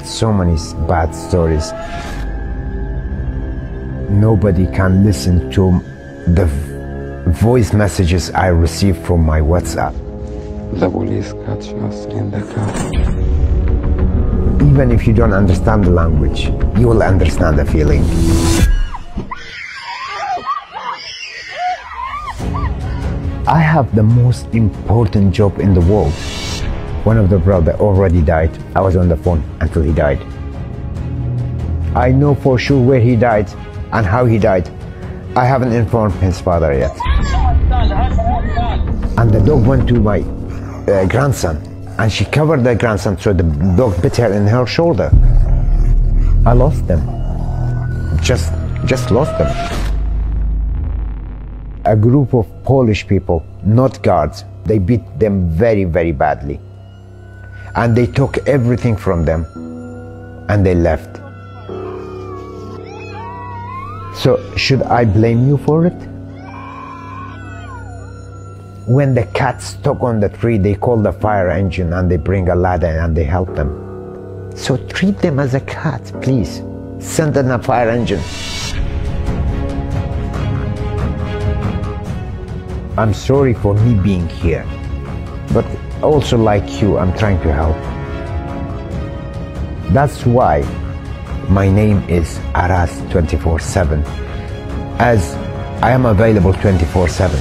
heard so many bad stories. Nobody can listen to the voice messages I receive from my WhatsApp. Even if you don't understand the language, you will understand the feeling. I have the most important job in the world. One of the brothers already died. I was on the phone until he died. I know for sure where he died and how he died. I haven't informed his father yet. And the dog went to my grandson, and she covered the grandson, so the dog bit her in her shoulder. I lost them. Just lost them. A group of Polish people, not guards, they beat them very, very badly. And they took everything from them and they left. So should I blame you for it? When the cat stuck on the tree, they call the fire engine and they bring a ladder and they help them. So treat them as a cat, please. Send in a fire engine. I'm sorry for me being here, but also like you, I'm trying to help. That's why my name is Aras 24/7, as I am available 24/7.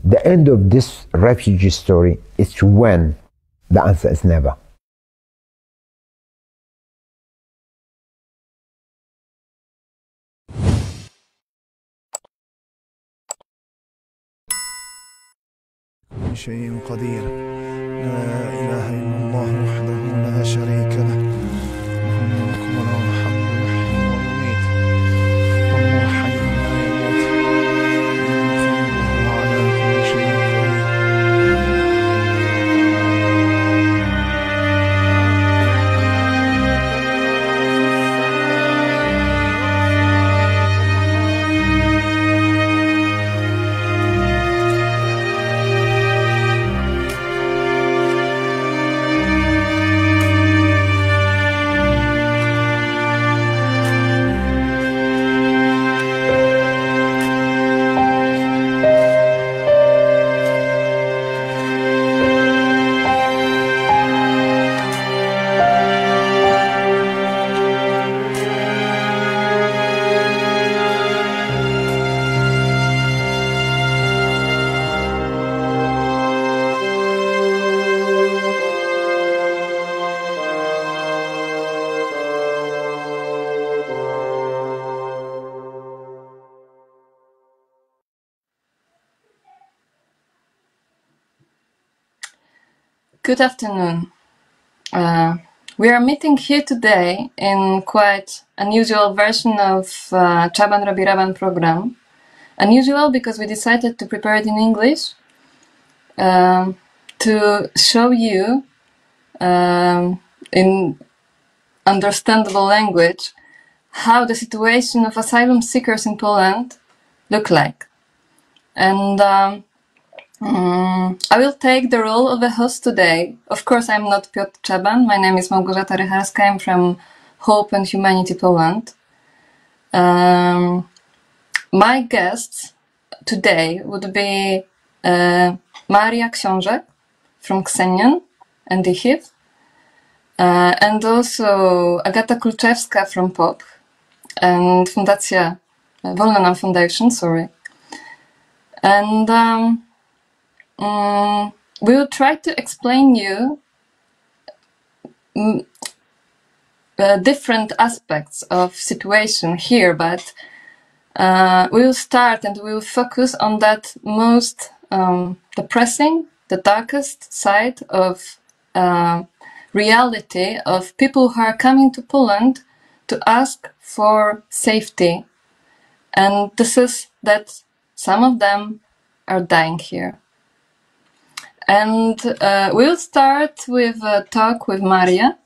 The end of this refugee story is when. The answer is never. شيء قدير لا إله إلا الله وحده لا شريك له الملك وله الحمد يحيي ويميت وهو حي لا يموت وهو على كل شيء قدير. Good afternoon. We are meeting here today in quite unusual version of Czaban, robi, raban program. Unusual because we decided to prepare it in English to show you in understandable language how the situation of asylum seekers in Poland look like. And I will take the role of a host today. Of course, I'm not Piotr Czaban. My name is Małgorzata Rycharska. I'm from Hope&Humanity Poland. My guests today would be Maria.ksiazak from XENION and IHIF, and also Agata Kluczewska from POPH and Fundacja Wolno Foundation, sorry. And we will try to explain you different aspects of situation here, but we will start and we will focus on that most depressing, the darkest side of reality of people who are coming to Poland to ask for safety. And this is that some of them are dying here. And we'll start with a talk with Maria,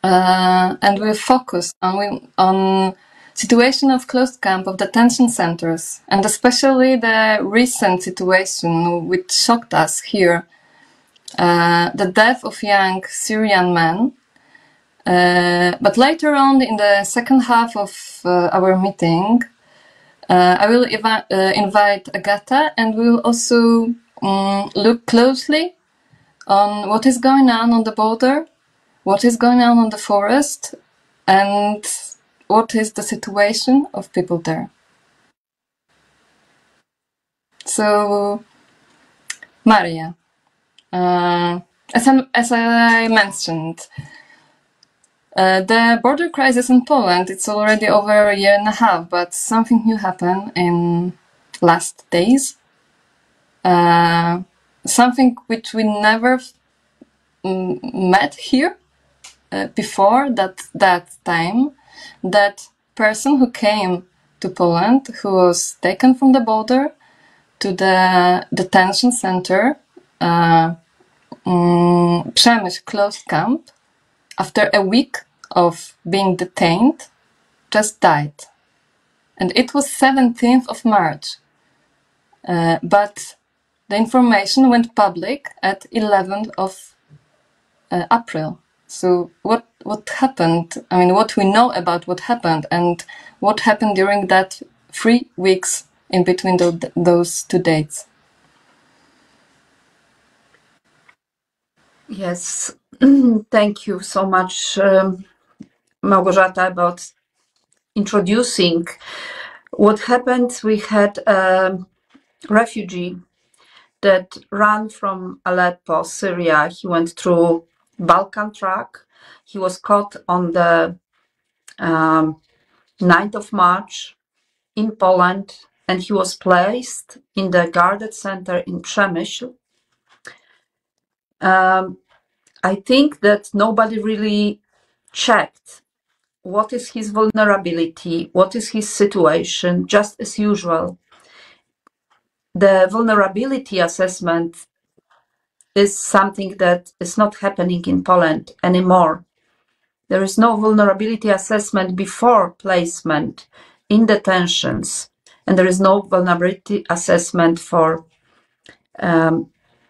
and we'll focus on situation of closed camp of detention centers, and especially the recent situation which shocked us here the death of young Syrian man. But later on, in the second half of our meeting, I will invite Agata, and we will also look closely on what is going on the border, what is going on the forest, and what is the situation of people there. So, Maria, as I mentioned, the border crisis in Poland, it's already over a year and a half, but something new happened in last days. Something which we never met here before that time. That person who came to Poland, who was taken from the border to the detention center, Przemyśl closed camp, after a week of being detained, just died. And it was 17th of March. But the information went public at 11th of April. So what happened? I mean, what we know about what happened and what happened during that 3 weeks in between those two dates? Yes, thank you so much, Małgorzata, about introducing what happened. We had a refugee that ran from Aleppo, Syria. He went through Balkan track. He was caught on the 9th of March in Poland, and he was placed in the guarded center in Przemyśl. I think that nobody really checked what is his vulnerability, what is his situation, just as usual. The vulnerability assessment is something that is not happening in Poland anymore. There is no vulnerability assessment before placement in detentions, and there is no vulnerability assessment for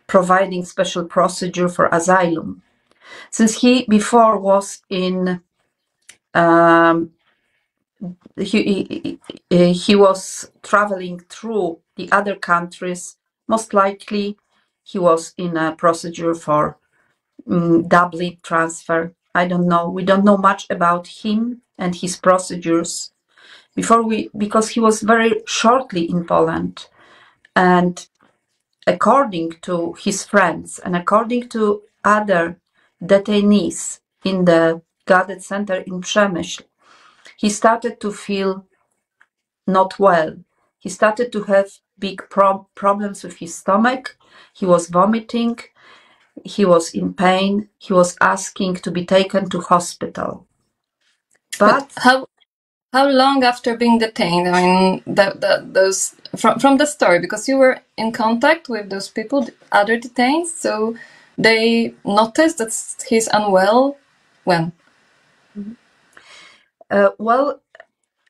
providing special procedure for asylum. Since he before was in he was traveling through the other countries, most likely he was in a procedure for Dublin transfer. I don't know. We don't know much about him and his procedures because he was very shortly in Poland. And according to his friends and according to other detainees in the guarded center in Przemyśl, he started to feel not well. He started to have big problems with his stomach. He was vomiting. He was in pain. He was asking to be taken to hospital. But how long after being detained? I mean, those from the story, because you were in contact with those people, other detained, so they noticed that he's unwell. When? Well,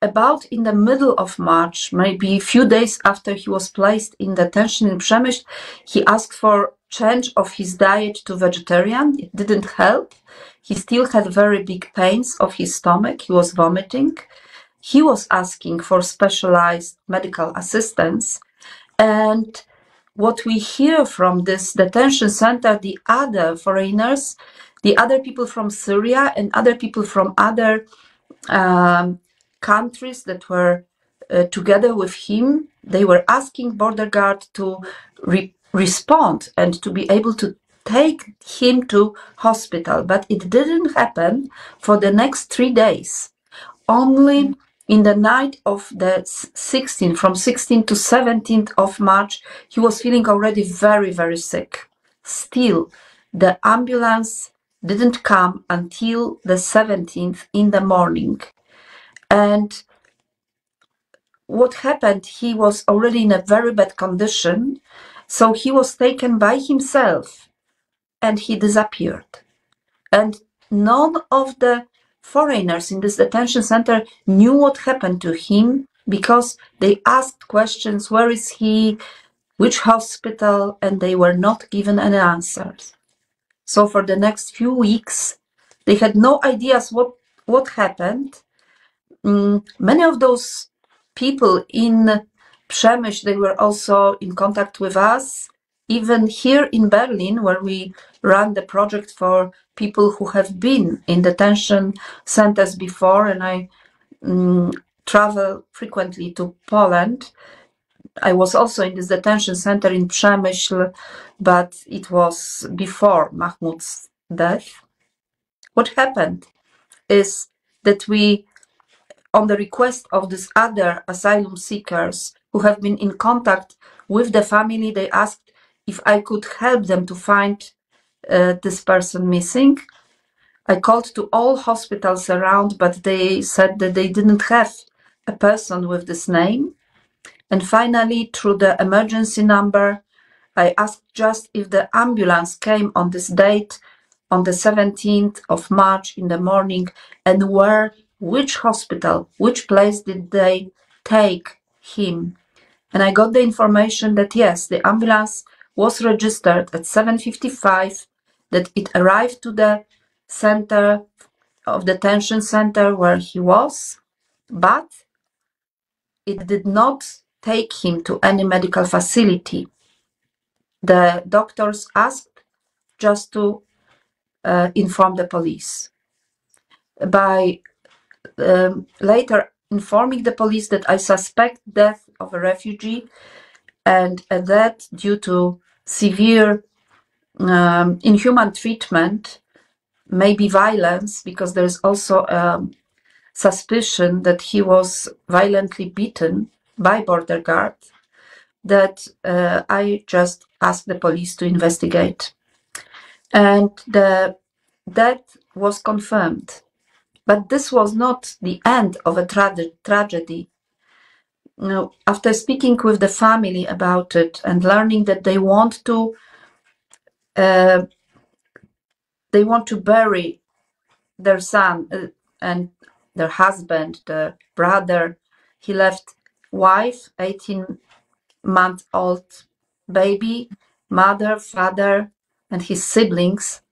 about in the middle of March, maybe a few days after he was placed in detention in Przemyśl, he asked for change of his diet to vegetarian. It didn't help. He still had very big pains of his stomach. He was vomiting. He was asking for specialized medical assistance. And what we hear from this detention center, the other foreigners, the other people from Syria and other people from other countries that were together with him, they were asking border guard to respond and to be able to take him to hospital. But it didn't happen for the next 3 days. Only in the night of the 16th, from 16th to 17th of March, he was feeling already very, very sick. Still, the ambulance didn't come until the 17th in the morning. And what happened, he was already in a very bad condition, so he was taken by himself and he disappeared. And none of the foreigners in this detention center knew what happened to him because they asked questions, where is he, which hospital, and they were not given any answers. So for the next few weeks, they had no ideas what happened. Many of those people in Przemyśl, they were also in contact with us, even here in Berlin, where we run the project for people who have been in detention centers before, and I travel frequently to Poland. I was also in this detention center in Przemyśl, but it was before Mahmoud's death. What happened is that we, on the request of these other asylum seekers who have been in contact with the family, they asked if I could help them to find this person missing. I called to all hospitals around, but they said that they didn't have a person with this name. And finally, through the emergency number, I asked just if the ambulance came on this date, on the 17th of March in the morning, and which hospital, which place did they take him? And I got the information that yes, the ambulance was registered at 7:55, that it arrived to the center of detention center where he was, but it did not take him to any medical facility. The doctors asked just to inform the police. By later informing the police that I suspect death of a refugee and that due to severe inhuman treatment, maybe violence, because there's also suspicion that he was violently beaten by border guard, that I just asked the police to investigate. And the death was confirmed. But this was not the end of a tragedy. You know, after speaking with the family about it and learning that they want to bury their son and their husband, the brother, he left wife, 18-month-old baby, mother, father, and his siblings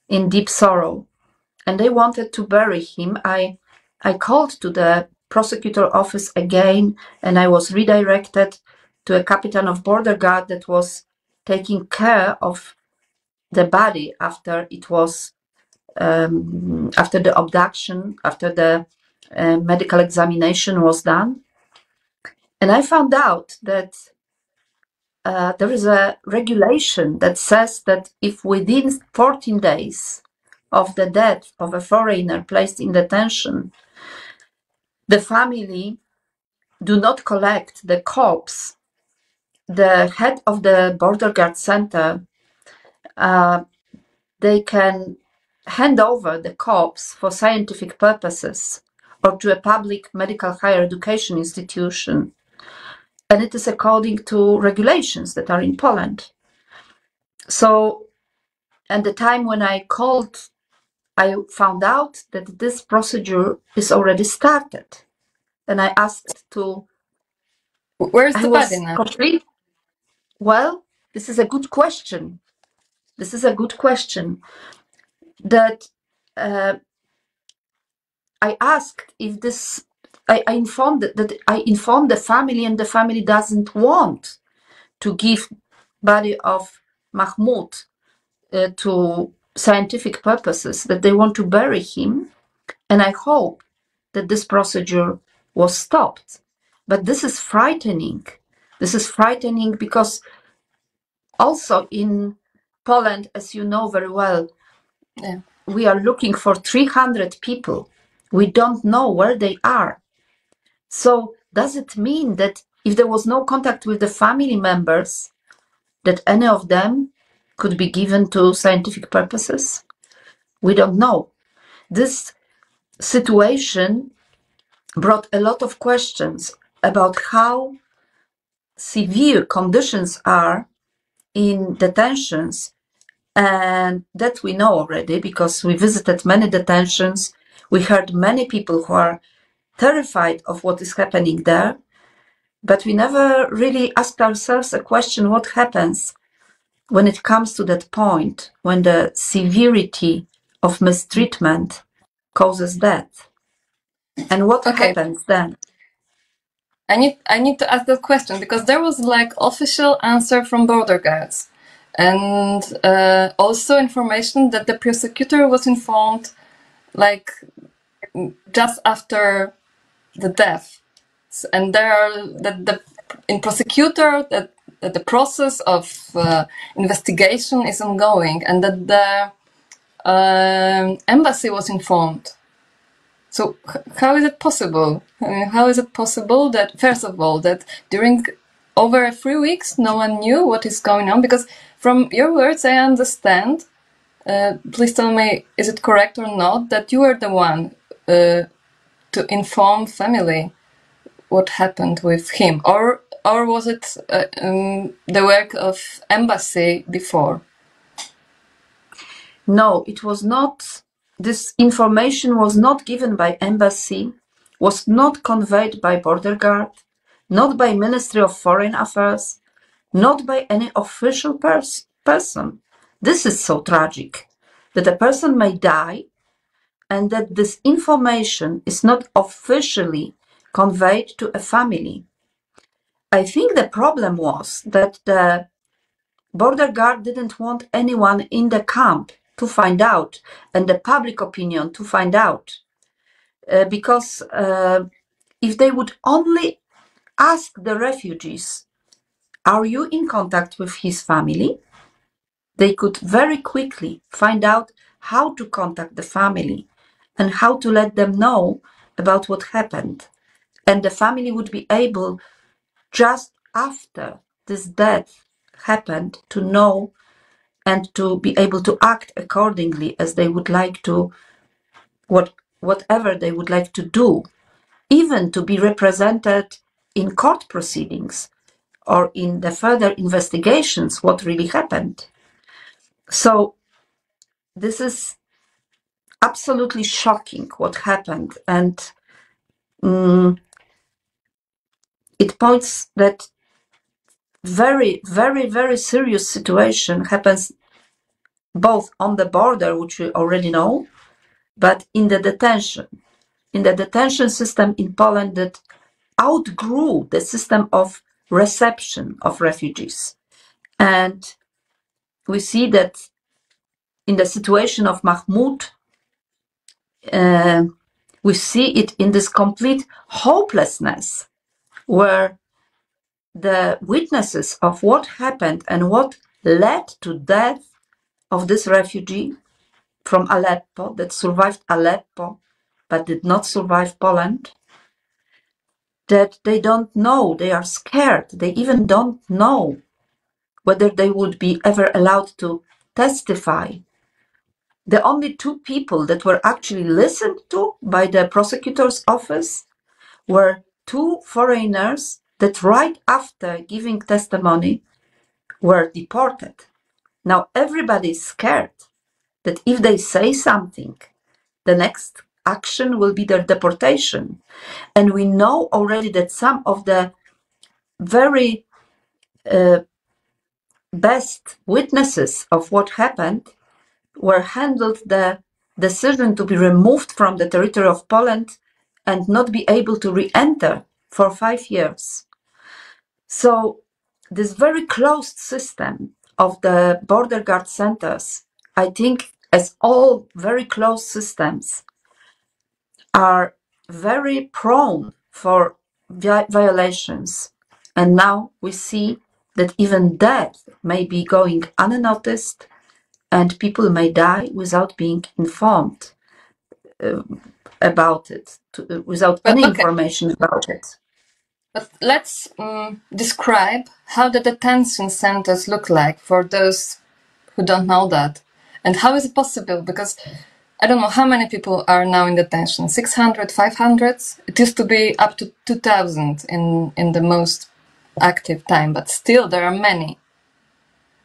in deep sorrow. And they wanted to bury him. I called to the prosecutor office again, and I was redirected to a captain of border guard that was taking care of the body after it was after the abduction, after the medical examination was done. And I found out that there is a regulation that says that if within 14 days of the death of a foreigner placed in detention, the family do not collect the corpse, the head of the border guard center, they can hand over the corpse for scientific purposes or to a public medical higher education institution. And it is according to regulations that are in Poland. So at the time when I called, I found out that this procedure is already started. And I asked to... Where's the body now? Well, this is a good question. This is a good question. That I asked if this... I informed the family, and the family doesn't want to give body of Mahmoud to scientific purposes, that they want to bury him. And I hope that this procedure was stopped. But this is frightening. This is frightening because also in Poland, as you know very well, we are looking for 300 people. We don't know where they are. So does it mean that if there was no contact with the family members, that any of them could be given to scientific purposes? We don't know. This situation brought a lot of questions about how severe conditions are in detentions, and that we know already because we visited many detentions. We heard many people who are terrified of what is happening there, but we never really asked ourselves a question: what happens when it comes to that point, when the severity of mistreatment causes death? And what happens then? I need to ask that question because there was like official answer from border guards, and also information that the prosecutor was informed like just after the death, and there are that in prosecutor that the process of investigation is ongoing, and that the embassy was informed. So how is it possible? I mean, how is it possible that, first of all, that during over 3 weeks no one knew what is going on? Because from your words I understand, please tell me, is it correct or not, that you were the one to inform family what happened with him, or was it the work of embassy before? No, it was not. This information was not given by embassy, was not conveyed by border guard, not by Ministry of Foreign Affairs, not by any official person. This is so tragic, that a person may die and that this information is not officially conveyed to a family. I think the problem was that the border guard didn't want anyone in the camp to find out, and the public opinion to find out. Because if they would only ask the refugees, are you in contact with his family? They could very quickly find out how to contact the family and how to let them know about what happened. And the family would be able, just after this death happened, to know and to be able to act accordingly as they would like to, whatever they would like to do, even to be represented in court proceedings or in the further investigations, what really happened. So this is absolutely shocking what happened, and it points that very, very, very serious situation happens both on the border, which we already know, but in the detention system in Poland that outgrew the system of reception of refugees. And we see that in the situation of Mahmoud, we see it in this complete hopelessness, where the witnesses of what happened and what led to death of this refugee from Aleppo, that survived Aleppo but did not survive Poland, that they don't know, they are scared, they even don't know whether they would be ever allowed to testify. The only two people that were actually listened to by the prosecutor's office were two foreigners that right after giving testimony were deported. Now everybody is scared that if they say something, the next action will be their deportation. And we know already that some of the very best witnesses of what happened were handled the decision to be removed from the territory of Poland and not be able to re-enter for 5 years. So this very closed system of the border guard centers, I think, as all very closed systems, are very prone for violations. And now we see that even death may be going unnoticed and people may die without being informed about it, without any information about it. But let's describe how the detention centers look like for those who don't know that. And how is it possible? Because I don't know how many people are now in detention, 600, 500? It used to be up to 2,000 in the most active time, but still there are many.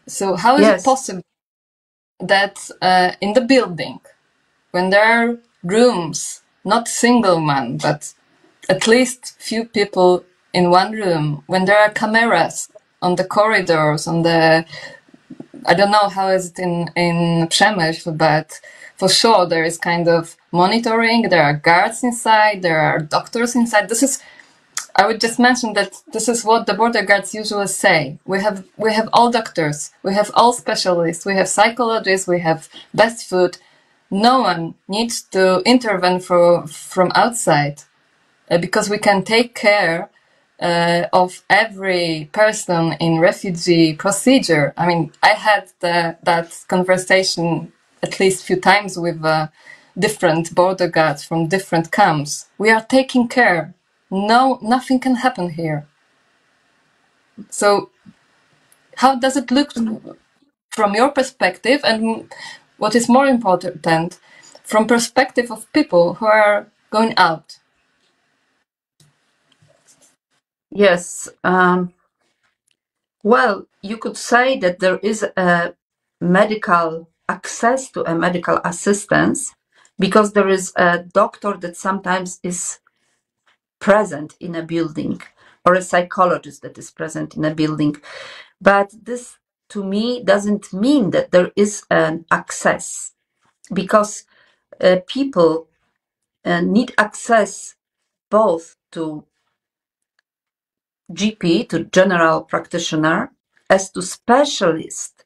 So how is it possible that in the building, when there are rooms, not single one, but at least few people in one room, when there are cameras on the corridors, on the I don't know how is it in Przemysl, but for sure there is kind of monitoring. There are guards inside. There are doctors inside. I would just mention that this is what the border guards usually say. We have all doctors. We have all specialists. We have psychologists. We have best food. No one needs to intervene from outside because we can take care of every person in refugee procedure. I mean, I had that conversation at least a few times with different border guards from different camps. We are taking care. No, nothing can happen here. So how does it look from your perspective, and what is more important, from perspective of people who are going out? Yes. Well, you could say that there is a medical access to a medical assistance because there is a doctor that sometimes is present in a building or a psychologist that is present in a building. But this, to me, doesn't mean that there is an access because people need access both to GP, to general practitioner, as to specialist,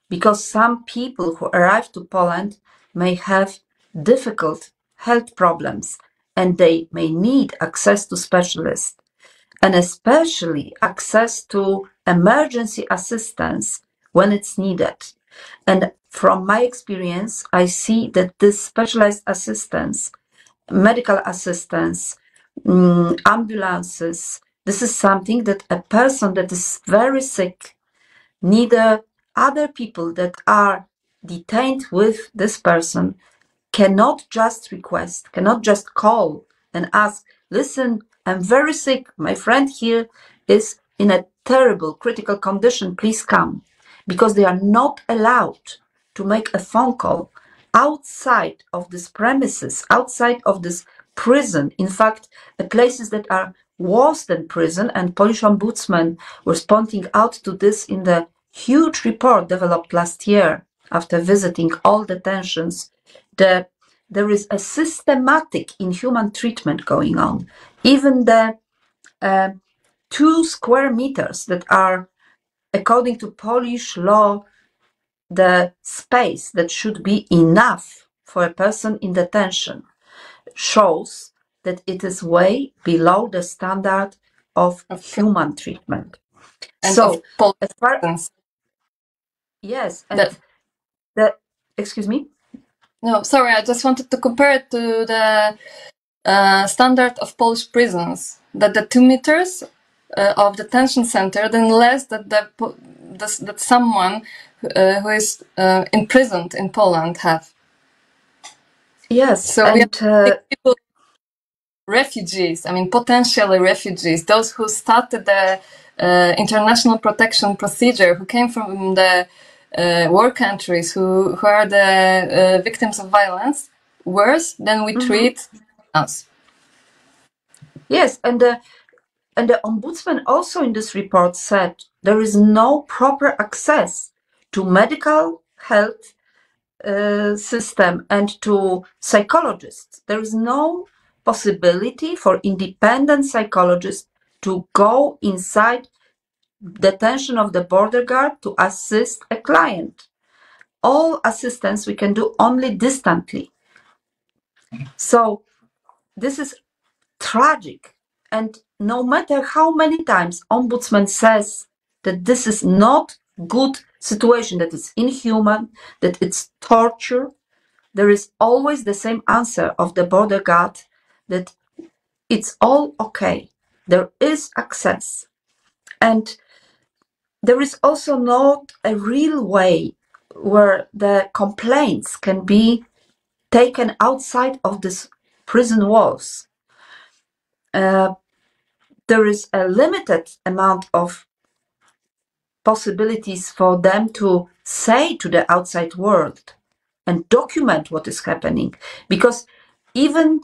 because some people who arrive to Poland may have difficult health problems and they may need access to specialists and especially access to emergency assistance when it's needed. And from my experience, I see that this specialized assistance, medical assistance, ambulances, this is something that a person that is very sick, neither other people that are detained with this person cannot just request, cannot just call and ask, listen, I'm very sick, my friend here is in a terrible critical condition, please come. Because they are not allowed to make a phone call outside of these premises, outside of this prison. In fact, the places that are worse than prison, and Polish ombudsman was pointing out to this in the huge report developed last year after visiting all detentions, there is a systematic inhuman treatment going on. Even the 2 square meters that are, according to Polish law, the space that should be enough for a person in detention, shows that it is way below the standard of human treatment. And so, of as far, yes, and the excuse me? No, sorry, I just wanted to compare it to the standard of Polish prisons, that the 2 meters of detention center, then less that that someone who is imprisoned in Poland have. Yes, so and we have people, refugees, I mean potentially refugees, those who started the international protection procedure, who came from the war countries, who are the victims of violence, worse than we treat us. Yes, and the ombudsman also in this report said there is no proper access to medical health system and to psychologists. There is no possibility for independent psychologists to go inside detention of the border guard to assist a client. All assistance we can do only distantly. So this is tragic. And no matter how many times ombudsman says that this is not good situation, that it's inhuman, that it's torture, there is always the same answer of the border guard that it's all okay. There is access. And there is also not a real way where the complaints can be taken outside of these prison walls. There is a limited amount of possibilities for them to say to the outside world and document what is happening. Because even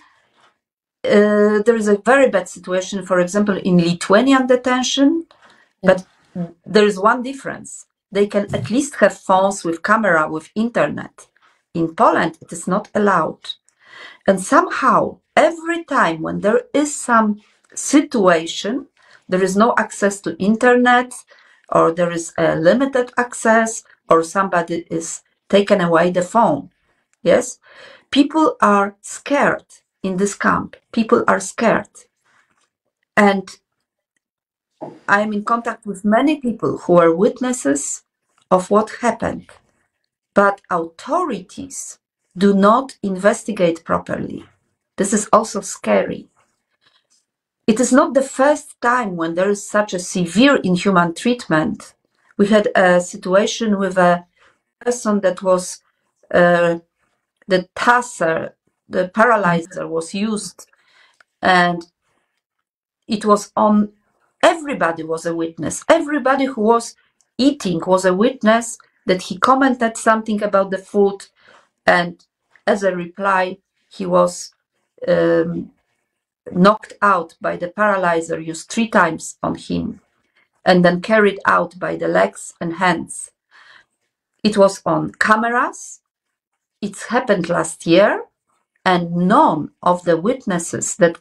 there is a very bad situation, for example, in Lithuanian detention, but there is one difference. they can at least have phones with camera, with internet. In Poland, it is not allowed. And somehow, every time when there is some situation, there is no access to internet, or there is a limited access, or somebody is taken away the phone. Yes, people are scared in this camp. People are scared. And I'm in contact with many people who are witnesses of what happened. But authorities do not investigate properly. This is also scary. It is not the first time when there is such a severe inhuman treatment. We had a situation with a person that was the taser, the paralyzer was used, and it was on, everybody was a witness. Everybody who was eating was a witness that he commented something about the food, and as a reply, he was knocked out by the paralyzer used 3 times on him, and then carried out by the legs and hands. It was on cameras. It happened last year, and none of the witnesses that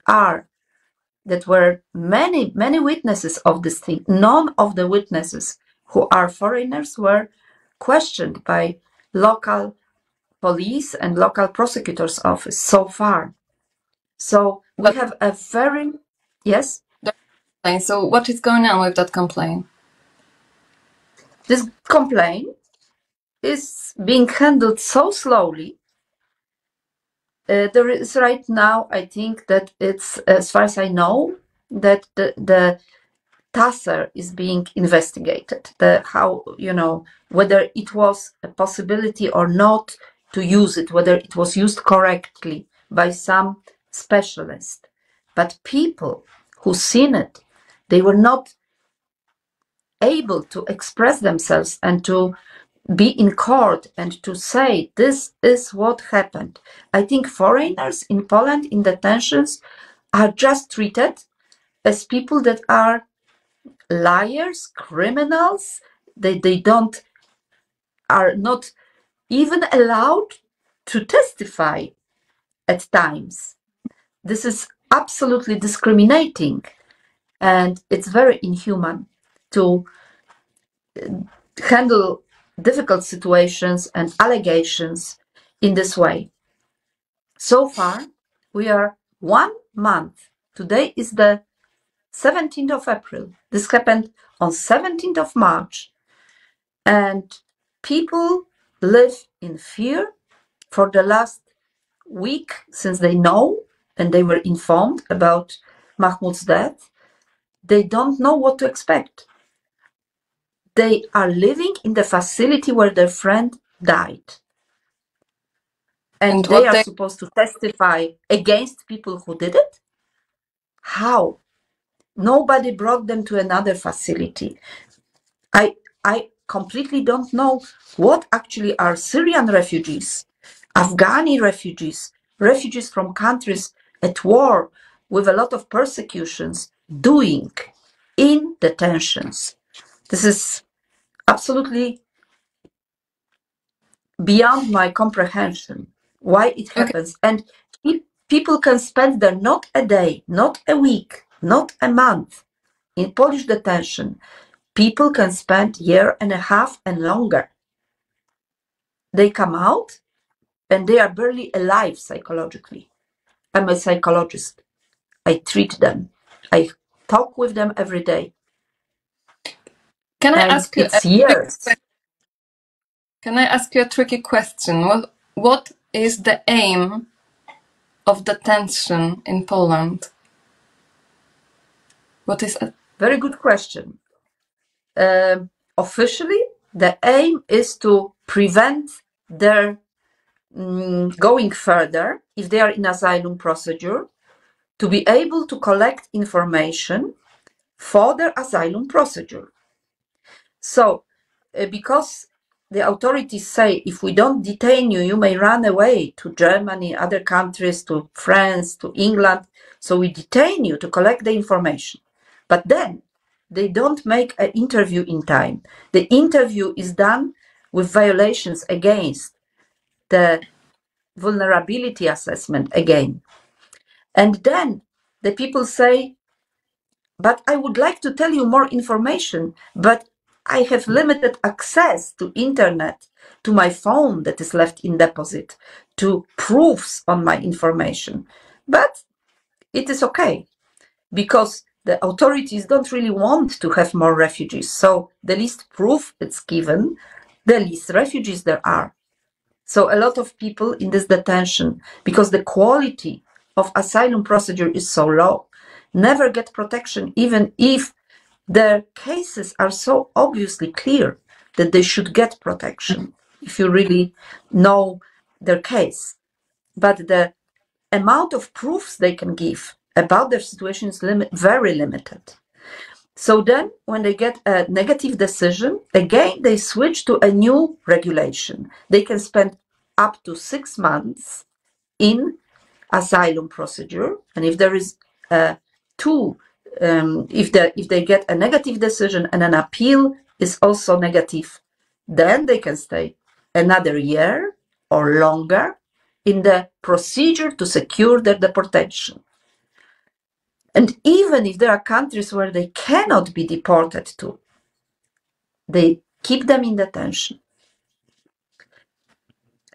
were many witnesses of this thing, none of the witnesses who are foreigners were questioned by local police and local prosecutor's office so far. So we have a very, yes? So what is going on with that complaint? This complaint is being handled so slowly. There is right now, I think that it's, as far as I know, that the taser is being investigated. How, whether it was a possibility or not to use it, whether it was used correctly by some specialist. But people who seen it, they were not able to express themselves and to be in court and to say this is what happened. I think foreigners in Poland in detentions are just treated as people that are liars, criminals. They are not even allowed to testify at times. This is absolutely discriminating, and it's very inhuman to handle difficult situations and allegations in this way. So far, we are 1 month. Today is the 17th of April. This happened on 17th of March. And people live in fear for the last week since they know and they were informed about Mahmoud's death. They don't know what to expect. They are living in the facility where their friend died. And they are supposed to testify against people who did it? How? Nobody brought them to another facility. I completely don't know what actually are Syrian refugees, Afghani refugees, refugees from countries at war with a lot of persecutions doing in detentions. This is absolutely beyond my comprehension why it happens. And people can spend there not a day, not a week, not a month in Polish detention. People can spend 1.5 years and longer. They come out and they are barely alive psychologically. I'm a psychologist. I treat them. I talk with them every day. Can I ask you years. Can I ask you a tricky question? What is the aim of detention in Poland? What is it? Very good question. Officially, the aim is to prevent their going further if they are in asylum procedure, to be able to collect information for their asylum procedure. So, because the authorities say, if we don't detain you, you may run away to Germany, other countries, to France, to England. So we detain you to collect the information. But then they don't make an interview in time. The interview is done with violations against the vulnerability assessment again. And then the people say, but I would like to tell you more information, but I have limited access to internet, to my phone that is left in deposit, to proofs on my information. But it is okay, because the authorities don't really want to have more refugees. So the least proof it's given, the least refugees there are. So a lot of people in this detention, because the quality of asylum procedure is so low, never get protection, even if their cases are so obviously clear that they should get protection, if you really know their case. But the amount of proofs they can give about their situation is very limited. So then when they get a negative decision, again, they switch to a new regulation. They can spend up to 6 months in asylum procedure. And if there is if they get a negative decision and an appeal is also negative, then they can stay another year or longer in the procedure to secure their deportation. And even if there are countries where they cannot be deported to, they keep them in detention.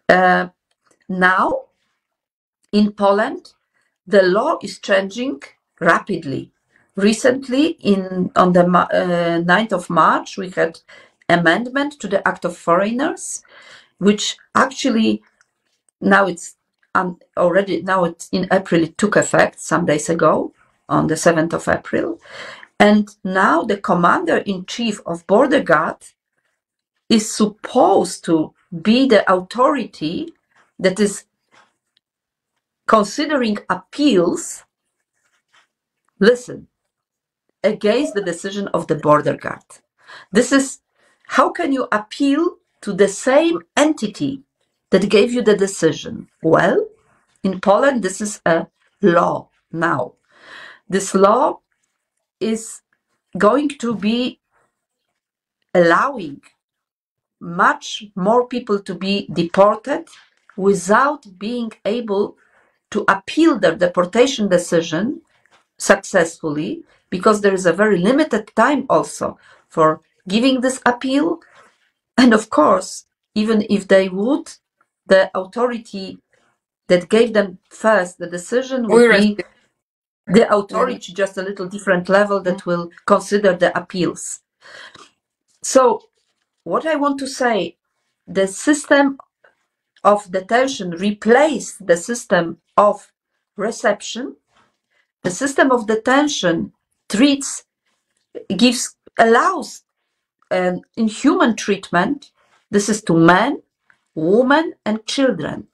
Now, in Poland, the law is changing rapidly. Recently, on the 9th of March, we had amendment to the Act of Foreigners, which actually now it's in April, it took effect some days ago, on the 7th of April. And now the commander-in-chief of Border Guard is supposed to be the authority that is considering appeals, listen, against the decision of the Border Guard. This is, how can you appeal to the same entity that gave you the decision? Well, in Poland, this is a law now. This law is going to be allowing much more people to be deported without being able to appeal their deportation decision successfully, because there is a very limited time also for giving this appeal. And of course, even if they would, the authority that gave them first the decision would be the authority, just a little different level, that will consider the appeals. So what I want to say, the system of detention replaced the system of reception. The system of detention allows inhuman treatment. This is to men, women, and children,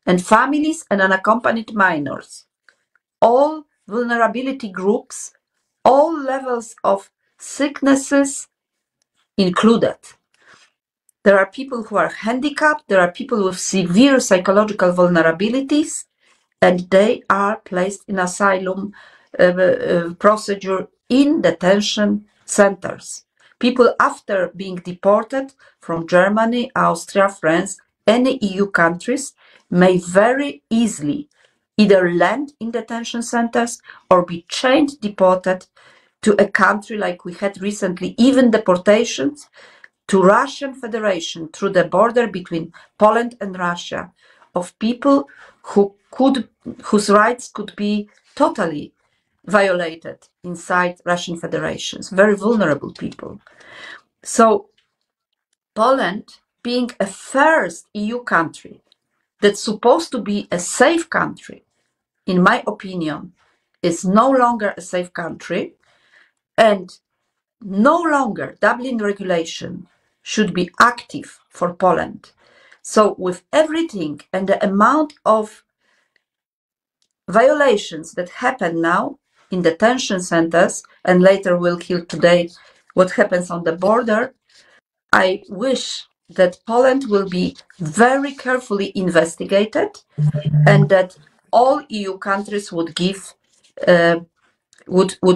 and families and unaccompanied minors, all vulnerability groups, all levels of sicknesses included. There are people who are handicapped, there are people with severe psychological vulnerabilities, and they are placed in asylum procedure in detention centers. People after being deported from Germany, Austria, France, any EU countries may very easily either land in detention centers or be chained deported to a country like we had recently, even deportations to Russian Federation through the border between Poland and Russia, of people whose rights could be totally violated inside Russian Federations, very vulnerable people. So Poland, being a first EU country that's supposed to be a safe country, in my opinion, is no longer a safe country, and no longer Dublin regulation should be active for Poland. So with everything and the amount of violations that happen now in detention centers, and later we'll hear today what happens on the border, I wish that Poland will be very carefully investigated, and that all EU countries would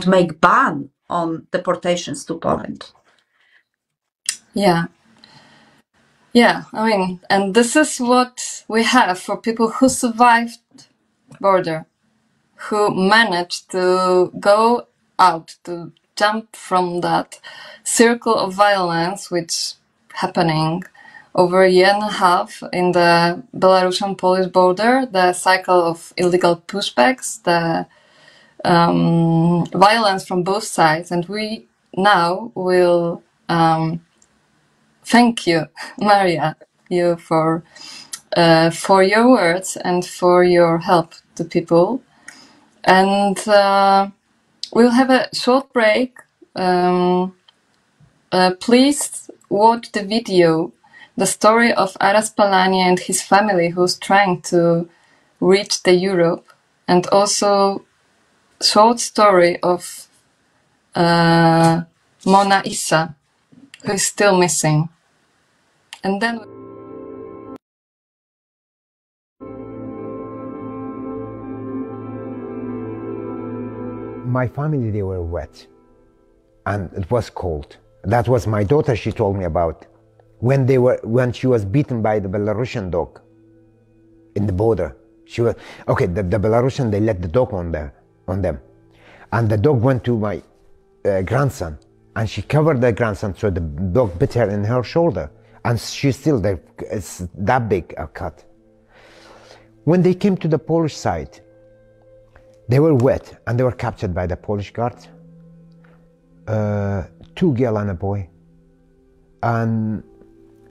make ban on deportations to Poland. Yeah. Yeah, I mean, and this is what we have for people who survived border, who managed to go out, to jump from that circle of violence which happening over a year and a half in the Belarusian-Polish border, the cycle of illegal pushbacks, the violence from both sides. And we now will thank you, Maria, you for your words and for your help to people. And we'll have a short break. Please watch the video, the story of Aras Palania and his family who's trying to reach the Europe, and also short story of Mona Issa, who is still missing. And then my family, they were wet and it was cold. That was my daughter, she told me about when she was beaten by the Belarusian dog in the border. She was okay. The Belarusian, they let the dog on them, and the dog went to my grandson, and she covered the grandson, so the dog bit her in her shoulder, and she's still there. It's that big a cut. When they came to the Polish side, they were wet and they were captured by the Polish guards. 2 girls and a boy, and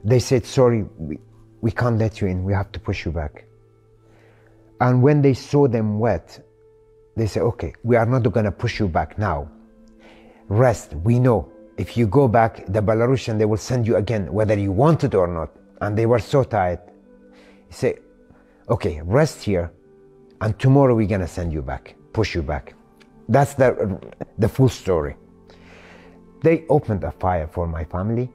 they said, sorry, we can't let you in, we have to push you back. And when they saw them wet, they said, okay, we are not going to push you back now. Rest, we know if you go back, the Belarusian, they will send you again, whether you want it or not. And they were so tired. They say, okay, rest here, and tomorrow we're going to send you back, push you back. That's the full story. They opened a fire for my family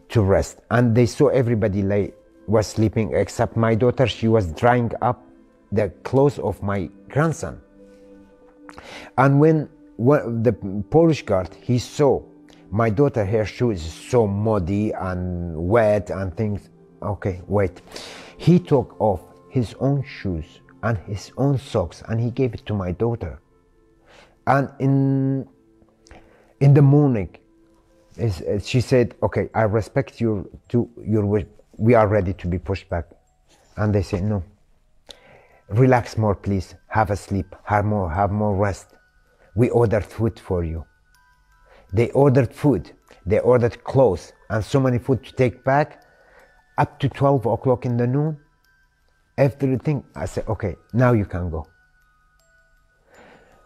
to rest, and they saw everybody was sleeping except my daughter. She was drying up the clothes of my grandson. And when the Polish guard, he saw my daughter, her shoes so muddy and wet and things. Okay, wait. He took off his own shoes and his own socks and he gave it to my daughter. And in the morning, she said, okay, I respect your wish. We are ready to be pushed back. And they said, no, relax more, please. Have a sleep, have more rest. We ordered food for you. They ordered food, they ordered clothes, and so many food to take back up to 12 o'clock in the noon. Everything, I said, okay, now you can go.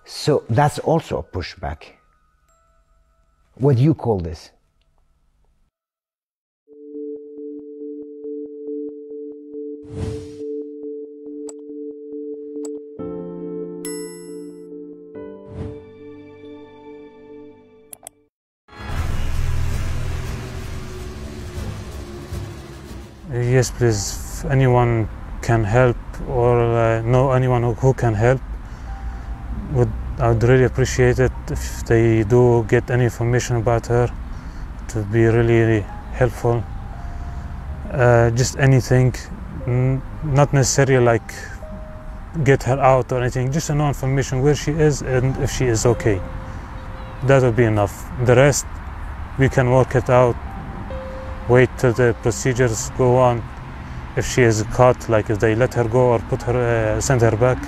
So that's also a pushback. What do you call this? Yes, please, if anyone can help or know anyone who can help, I would really appreciate it if they do get any information about her. It would be really helpful. Just anything, not necessarily like get her out or anything, just to know information where she is and if she is okay. That would be enough. The rest, we can work it out. Wait till the procedures go on. If she is caught, like if they let her go or send her back.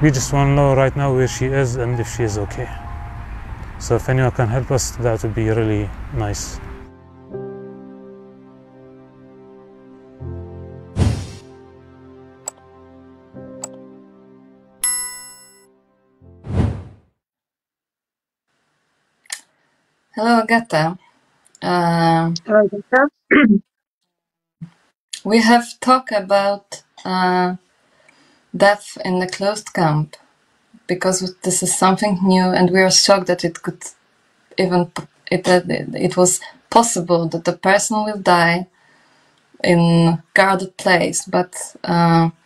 We just want to know right now where she is and if she is okay. So if anyone can help us, that would be really nice. hello, Agata. Hello, Agata. We have talked about death in the closed camp because this is something new, and we are shocked that it could even it was possible that the person will die in guarded place. But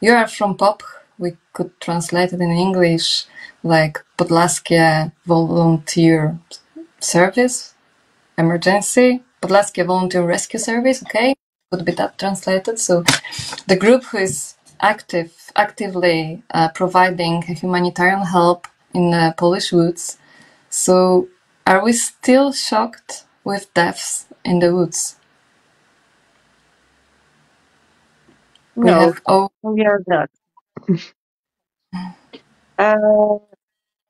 you are from POPH, we could translate it in English like Podlaskie Volunteer Service, emergency, Podlaskie Volunteer Rescue Service, okay, would be that translated. So the group who is actively providing humanitarian help in the Polish woods. So are we still shocked with deaths in the woods? No, we are not.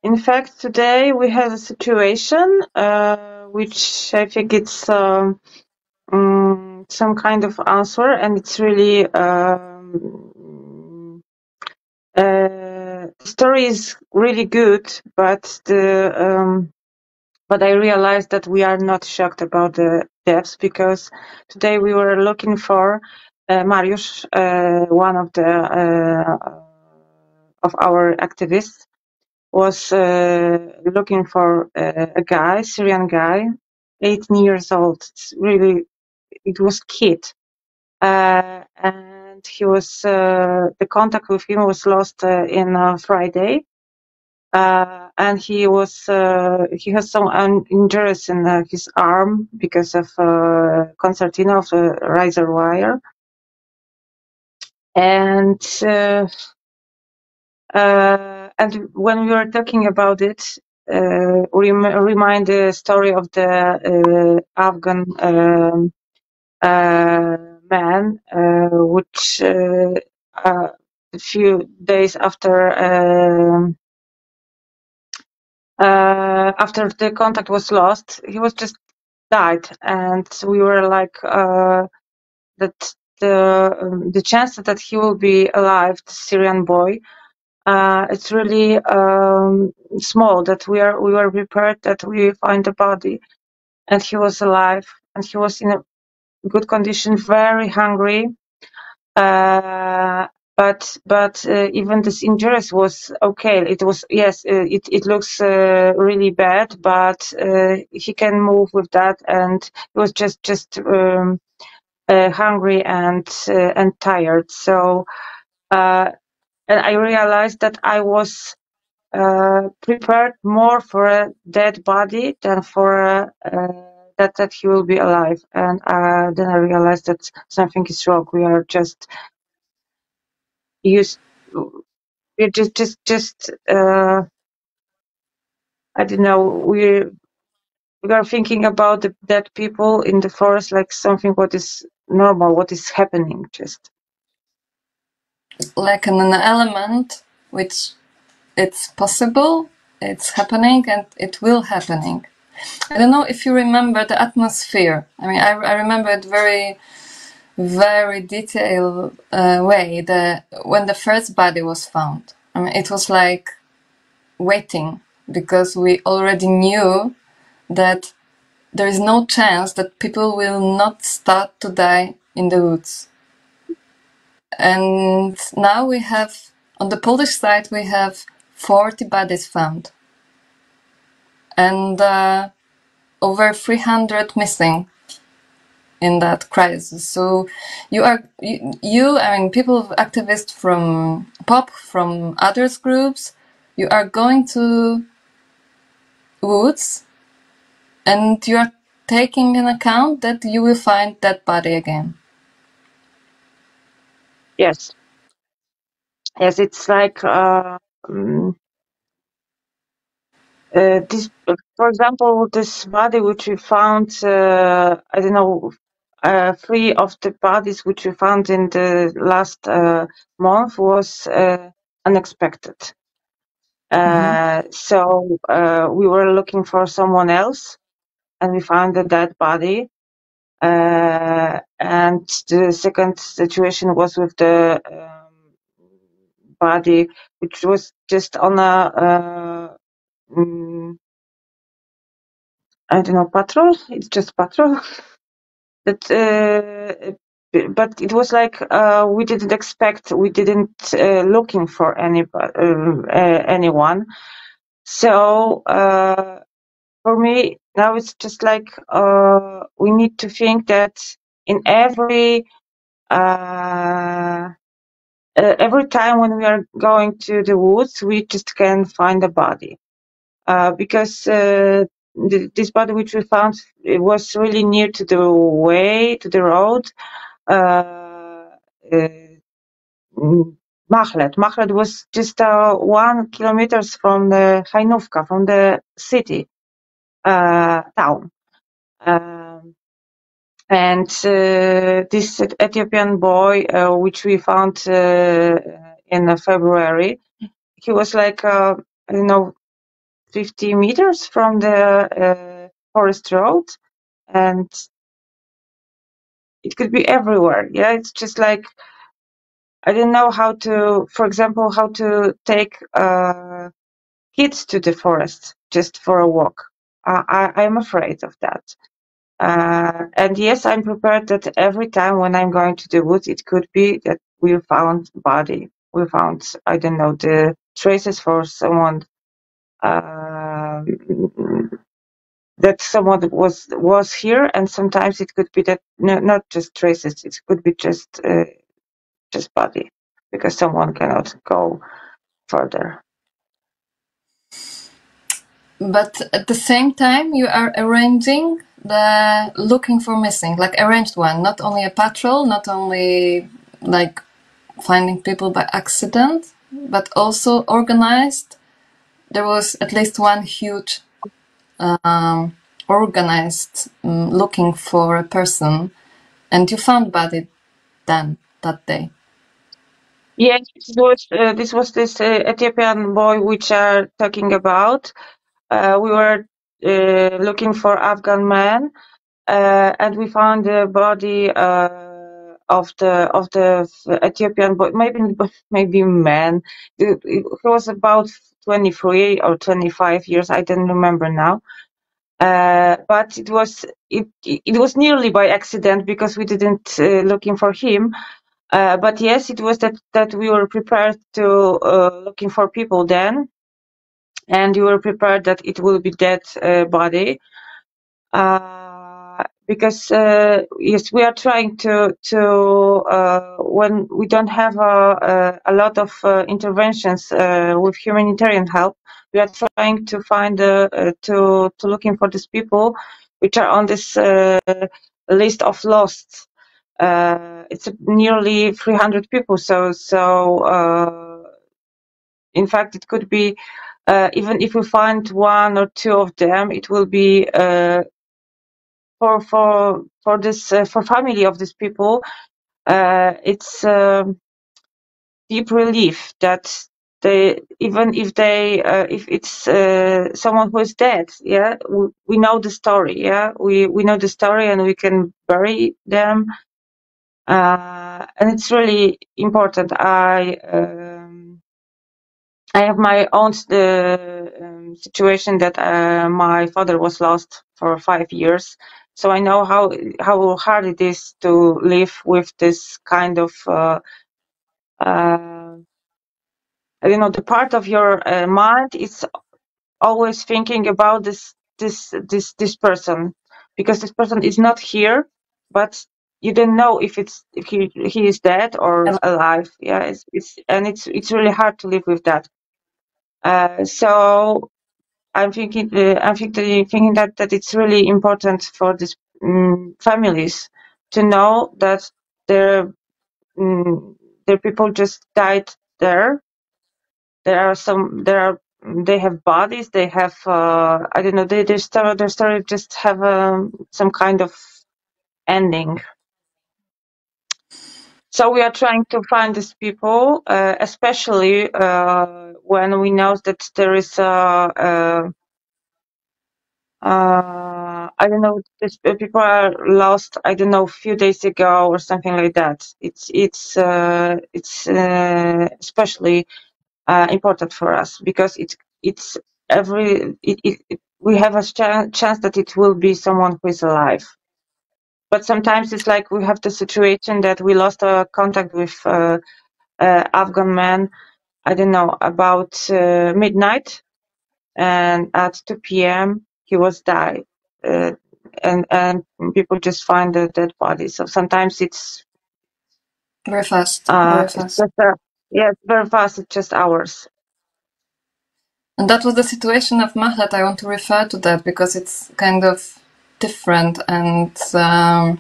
In fact, today we have a situation which I think it's some kind of answer, and it's really the story is really good, but but I realized that we are not shocked about the deaths, because today we were looking for Mariusz, one of the of our activists, was looking for a guy, Syrian guy, 18 years old. It was kid, and he was the contact with him was lost in Friday. And he has some injuries in his arm because of concertina of the razor wire. And when we were talking about it, remind the story of the Afghan man, which a few days after the contact was lost, he was just died, and we were like that the chance that he will be alive, the Syrian boy, it's really small. That we were prepared that we find the body, and he was alive, and he was in a good condition, very hungry. But even this injuries was okay. It was, yes, it looks really bad, but he can move with that, and he was just hungry and tired. So and I realized that I was prepared more for a dead body than for that he will be alive. And then I realized that something is wrong. We are just we're just I don't know, we are thinking about the dead people in the forest like something what is normal, what is happening, just like an element which it's possible, it's happening, and it will happening. I don't know if you remember the atmosphere. I mean, I remember it very, very detailed way. When the first body was found, I mean, it was like waiting, because we already knew that there is no chance that people will not start to die in the woods. And now we have, on the Polish side, we have 40 bodies found. And over 300 missing in that crisis. So you and people, activists from POPH, from others groups, you are going to woods, and you are taking in account that you will find that body again. yes, it's like this, for example, this body which we found, I don't know, 3 of the bodies which we found in the last month was unexpected. So we were looking for someone else, and we found a dead body. And the second situation was with the body, which was just on a I don't know, patrol. It's just patrol. But it was like we didn't expect. We didn't looking for anyone. So for me now it's just like we need to think that in every every time when we are going to the woods, we just can find a body. Because this body which we found, it was really near to the way, to the road. Machlet was just 1 kilometer from the Hajnówka, from the city, town. And this Ethiopian boy, which we found in February, he was like, I don't know, 50 meters from the forest road, and it could be everywhere. Yeah, it's just like, I don't know how to, for example, how to take kids to the forest just for a walk. I'm afraid of that. And yes, I'm prepared that every time when I'm going to the woods, it could be that we found body. We found, I don't know, the traces for someone, that someone was here, and sometimes it could be that not just traces, it could be just body, because someone cannot go further. But at the same time, you are arranging the looking for missing, like arranged one, not only a patrol, not only like finding people by accident, but also organized. There was at least one huge organized looking for a person, and you found body then that day. Yes, this was this Ethiopian boy which are talking about. We were looking for Afghan man, and we found the body of the Ethiopian boy, maybe man. He was about 23 or 25 years. I don't remember now. But it was nearly by accident, because we didn't looking for him. But yes, it was that we were prepared to looking for people then, and we were prepared that it will be dead body. Because yes, we are trying to when we don't have a lot of interventions with humanitarian help, we are trying to find to looking for these people which are on this list of lost. It's nearly 300 people, so in fact it could be even if we find one or two of them, it will be for this for family of these people, it's deep relief that they, even if they if it's someone who is dead, yeah, we know the story, yeah, we know the story, and we can bury them, and it's really important. I have my own situation that my father was lost for 5 years, so I know how hard it is to live with this kind of you know, the part of your mind is always thinking about this person, because this person is not here, but you don't know if he is dead or alive. Yeah, it's really hard to live with that. So I'm thinking that it's really important for these families to know that their people just died there. They have bodies. They have I don't know. Their story just have some kind of ending. So we are trying to find these people, especially when we know that there is I don't know, these people are lost, I don't know, a few days ago or something like that. It's especially important for us, because we have a chance that it will be someone who is alive. But sometimes it's like we have the situation that we lost contact with Afghan man, I don't know, about midnight, and at 2 p.m. he was died. And people just find the dead body. So sometimes it's very fast. It's just Yes, very fast. It's just hours. And that was the situation of Mahlet. I want to refer to that because it's kind of different and I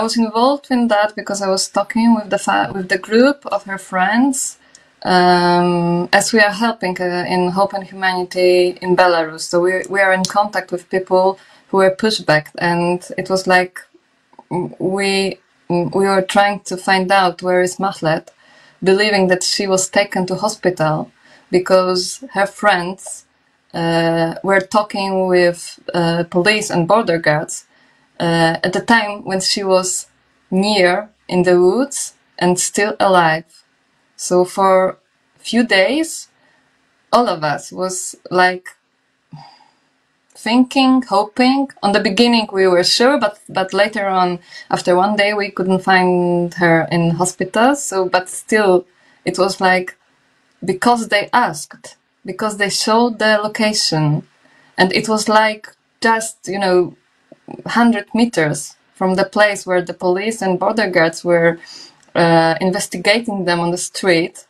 was involved in that because I was talking with the group of her friends as we are helping in Hope&Humanity in Belarus. So we are in contact with people who were pushed back, and it was like we were trying to find out where is Mahlet, believing that she was taken to hospital because her friends were talking with police and border guards at the time when she was near in the woods and still alive. So for a few days, all of us was like thinking, hoping. On the beginning we were sure, but later on, after one day, we couldn't find her in hospital. So, but still, it was like because they asked, because they showed the location, and it was like just 100 meters from the place where the police and border guards were investigating them on the street.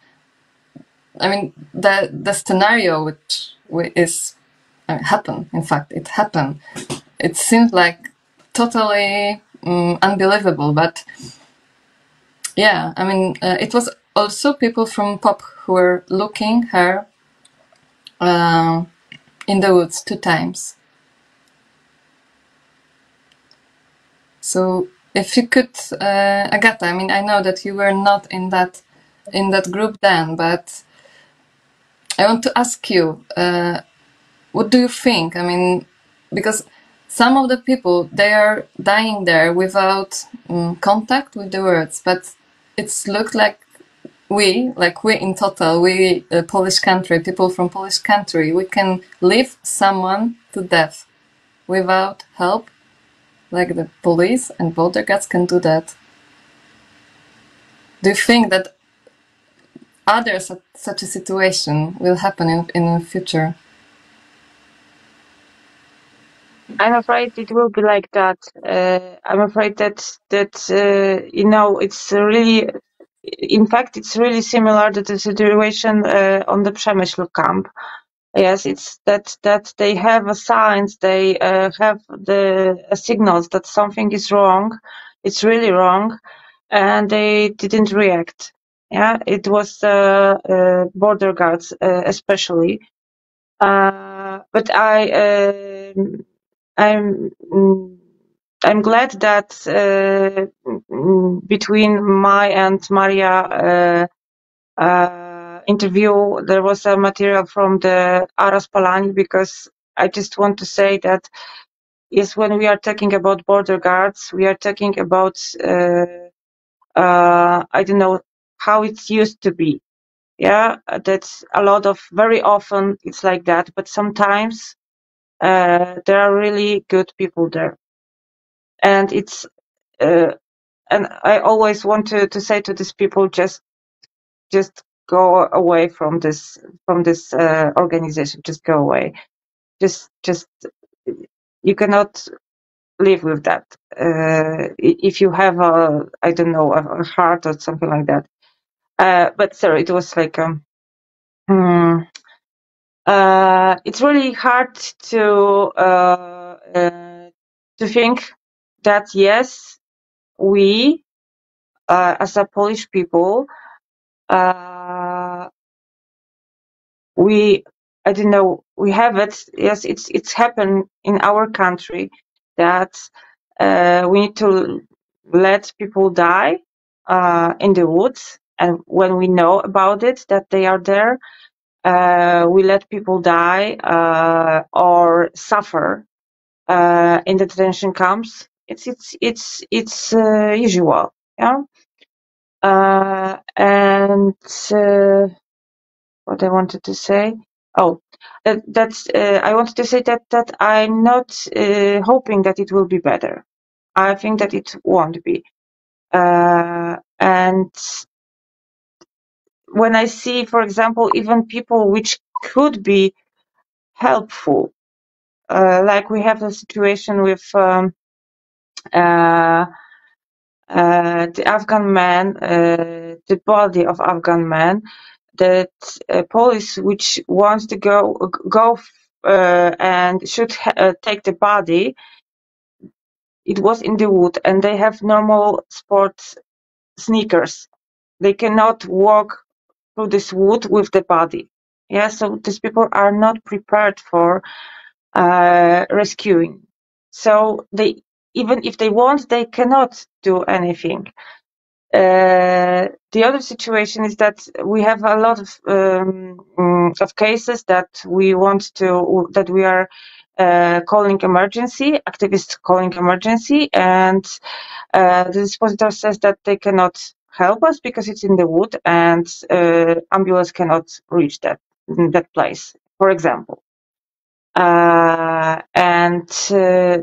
I mean, the scenario which is happened. In fact, it happened. It seemed like totally unbelievable, but yeah, I mean, it was also people from POPH who were looking her in the woods 2 times. So if you could, Agata, I mean, I know that you were not in that group then, but I want to ask you, what do you think? I mean, because some of the people, they are dying there without contact with the words, but it's looked like we in total, we Polish country, people from Polish country, we can leave someone to death without help, like the police and border guards can do that. Do you think that such a situation will happen in the future? I'm afraid it will be like that. I'm afraid that it's really, in fact, it's really similar to the situation on the Przemyśl camp. Yes, it's that they have signs, they have the signals that something is wrong. It's really wrong, and they didn't react. Yeah, it was border guards especially. But I'm glad that between my and Maria interview there was a material from the Aras Palani, because I just want to say that yes, when we are talking about border guards, we are talking about I don't know how it used to be. Yeah, that's a lot of, very often it's like that, but sometimes there are really good people there, and it's and I always want to say to these people, just go away from this organization. Just go away. Just you cannot live with that. If you have I don't know, a heart or something like that. But sorry, it was like it's really hard to think that yes, we as a Polish people, we, I don't know, we have it. Yes, it's happened in our country that we need to let people die in the woods, and when we know about it that they are there, we let people die or suffer in the detention camps. It's usual, yeah. And what I wanted to say, that's I wanted to say that I'm not hoping that it will be better. I think that it won't be. And when I see, for example, even people which could be helpful, like we have a situation with the Afghan man, the body of Afghan man, that police which wants to go and should take the body. It was in the wood, and they have normal sports sneakers. They cannot walk through this wood with the body. Yeah, so these people are not prepared for rescuing. So they, even if they want, they cannot do anything. The other situation is that we have a lot of cases that we are calling emergency, activists calling emergency, and the dispositor says that they cannot help us because it's in the wood and ambulance cannot reach that place, for example. And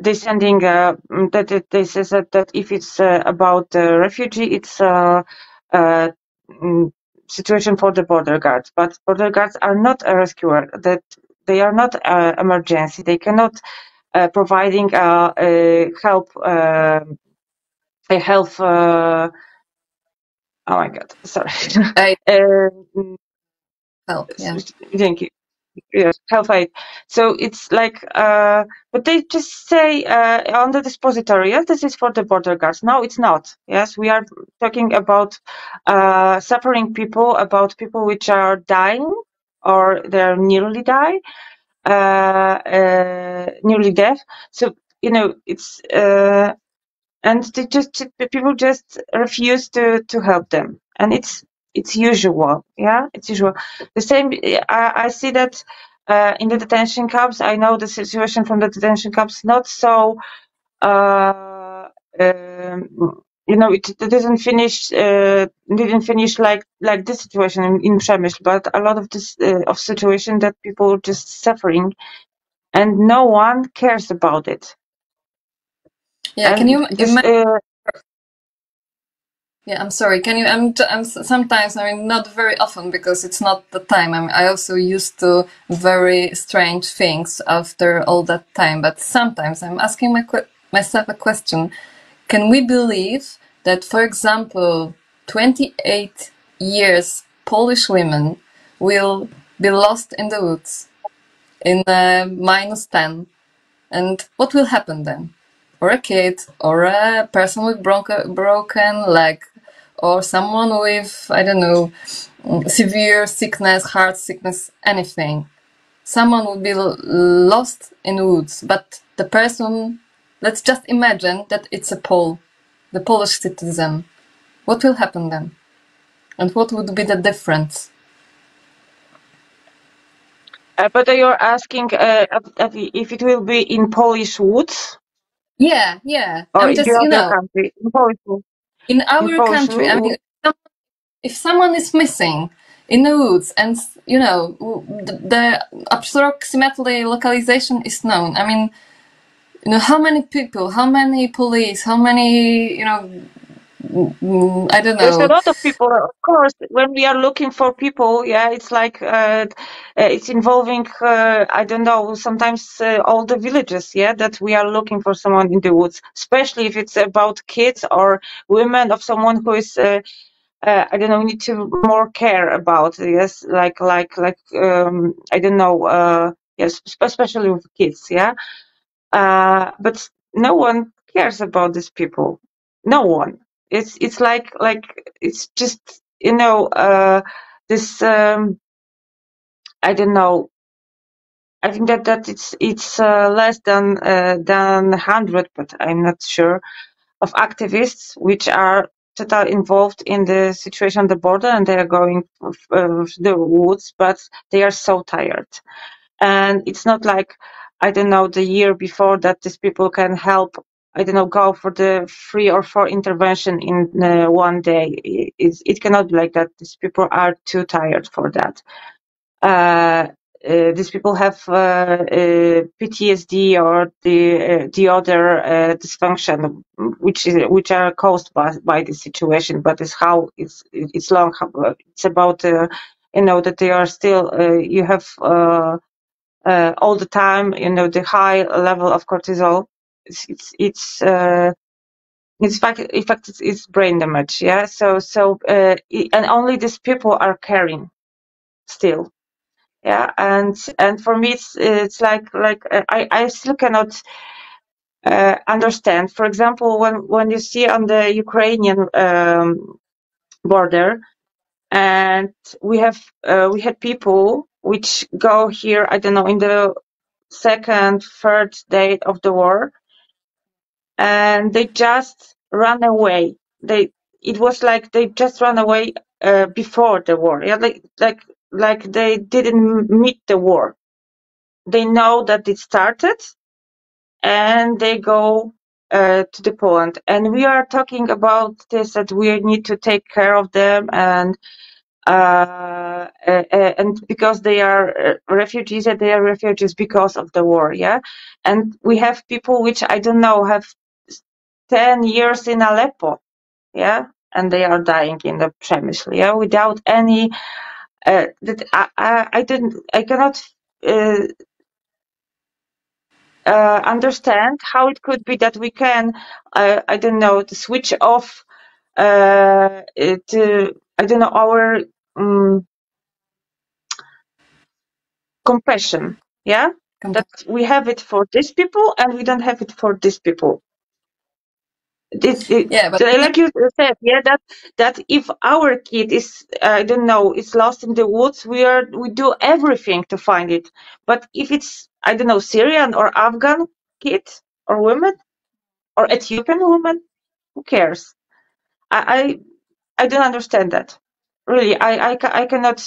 they sending they says that if it's about the refugee, it's situation for the border guards. But border guards are not a rescuer. That they are not emergency. They cannot providing help. A health. Oh my God! Sorry. Help. Yeah. Thank you. Yes, health aid. So it's like, but they just say on the dispository, yes, this is for the border guards. No, it's not. Yes, we are talking about suffering people, about people which are dying or they're nearly die, nearly deaf. So you know, it's and they people just refuse to help them, and it's usual. Yeah, it's usual. The same. I see that in the detention camps. I know the situation from the detention camps not so. You know, it didn't finish. Didn't finish like this situation in Przemyśl, but a lot of this of situation that people just suffering, and no one cares about it. Yeah, and can you this, imagine? Yeah, I'm sorry. Can you? I'm sometimes. I mean, not very often because it's not the time. I mean, I also used to very strange things after all that time. But sometimes I'm asking myself a question: can we believe that, for example, 28 years Polish women will be lost in the woods in -10, and what will happen then? Or a kid, or a person with broken leg, or someone with, I don't know, severe sickness, heart sickness, anything. Someone would be lost in the woods, but the person, let's just imagine that it's a Pole, the Polish citizen. What will happen then? And what would be the difference? But you're asking if it will be in Polish woods? Yeah. Or I'm in just, the other country? In Polish woods. in our In Polish country, I mean, if someone is missing in the woods and, you know, the approximately localization is known, I mean, you know, how many people, how many police, how many, you know, I don't There's a know. lot of people, of course. When we are looking for people, yeah, it's like it's involving, I don't know, sometimes all the villages, yeah, that we are looking for someone in the woods, especially if it's about kids or women of someone who is, I don't know, need to more care about, yes, like I don't know, yes, especially with kids, yeah. But no one cares about these people. No one. It's like it's just, you know, this I don't know. I think that it's less than 100, but I'm not sure, of activists which are totally involved in the situation on the border, and they are going the woods, but they are so tired. And it's not like, I don't know, the year before that these people can help, I don't know, go for the 3 or 4 intervention in one day. It cannot be like that. These people are too tired for that. These people have PTSD or the other dysfunction, which are caused by the situation. But it's how it's long. It's about you know, that they are still you have all the time, you know, the high level of cortisol. It's In fact, it's brain damage. Yeah. And only these people are caring still. Yeah. And for me, it's like I still cannot understand. For example, when you see on the Ukrainian border, and we had people which go here, I don't know, in the second, third day of the war, and they just run away. It was like they just ran away before the war. Yeah, like they didn't meet the war. They know that it started, and they go to the Poland. And we are talking about this, that we need to take care of them, and because they are refugees, and they are refugees because of the war. Yeah, and we have people which I don't know have 10 years in Aleppo. Yeah, and they are dying in the Przemysl. Yeah, without any that I cannot understand how it could be that we can I don't know, to switch off to I don't know, our compassion. Yeah, that we have it for these people and we don't have it for these people. Yeah, but Like you said, yeah, that if our kid is I don't know, is lost in the woods, we do everything to find it. But if it's I don't know, Syrian or Afghan kid or woman or Ethiopian woman, who cares? I don't understand that. Really, I cannot.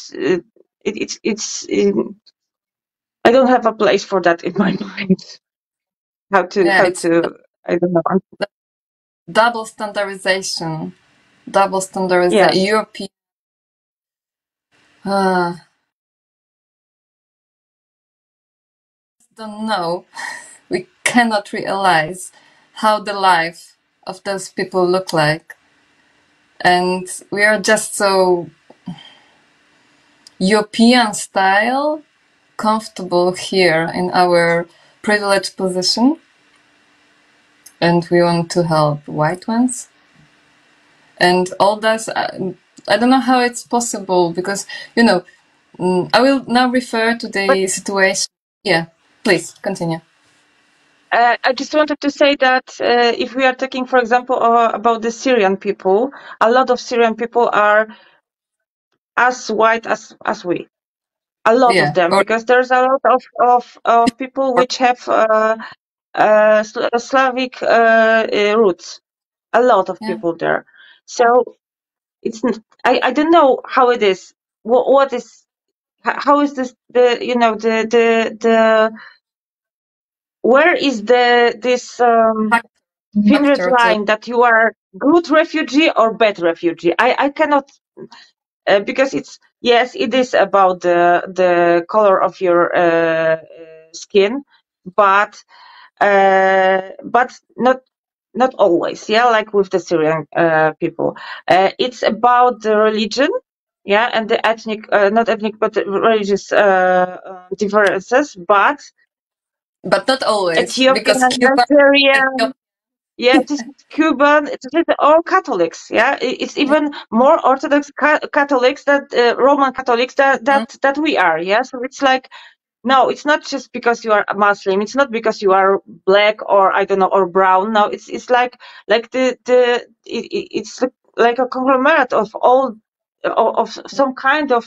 It's I don't have a place for that in my mind. How to I don't know. double standardization, Yes. European. Don't know. We cannot realize how the life of those people look like, and we are just so European style, comfortable here in our privileged position, and we want to help white ones. And all that, I don't know how it's possible, because, you know, I will now refer to the situation. Yeah, please, continue. I just wanted to say that if we are talking, for example, about the Syrian people, a lot of Syrian people are as white as we. A lot of them, because there's a lot of people which have Slavic roots. A lot of people there. So it's I don't know how it is. What is how is this the you know the where is this thin red line that you are good refugee or bad refugee? I cannot because it's yes, it is about the color of your skin, but not always. Yeah, like with the Syrian people, it's about the religion. Yeah, and the ethnic, not ethnic, but religious differences, but not always. Ethiopian, Syrian, yeah, just Cuban, it's just all Catholics. Yeah, it's even more Orthodox Catholics that Roman Catholics that we are. Yeah, so it's like no, it's not just because you are a Muslim. It's not because you are black or I don't know or brown. No, it's like it's like a conglomerate of all of some kind of.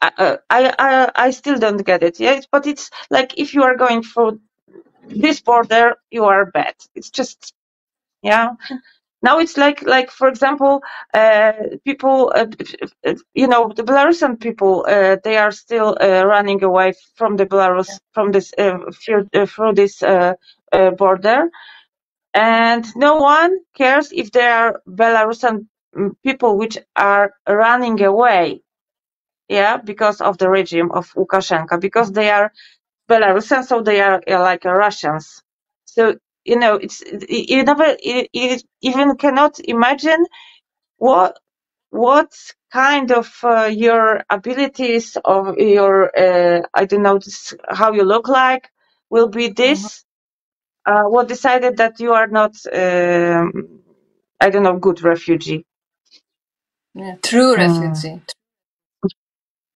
I still don't get it. Yeah, but it's like if you are going through this border, you are bad. It's just yeah. Now it's like for example, people, you know, the Belarusian people, they are still running away from the Belarus from this through this border, and no one cares if there are Belarusian people which are running away, yeah, because of the regime of Lukashenko, because they are Belarusian, so they are like Russians. So you know, it's you never you even cannot imagine what kind of your abilities of your I don't know how you look like will be this what decided that you are not, I don't know, good refugee. Yeah, true refugee.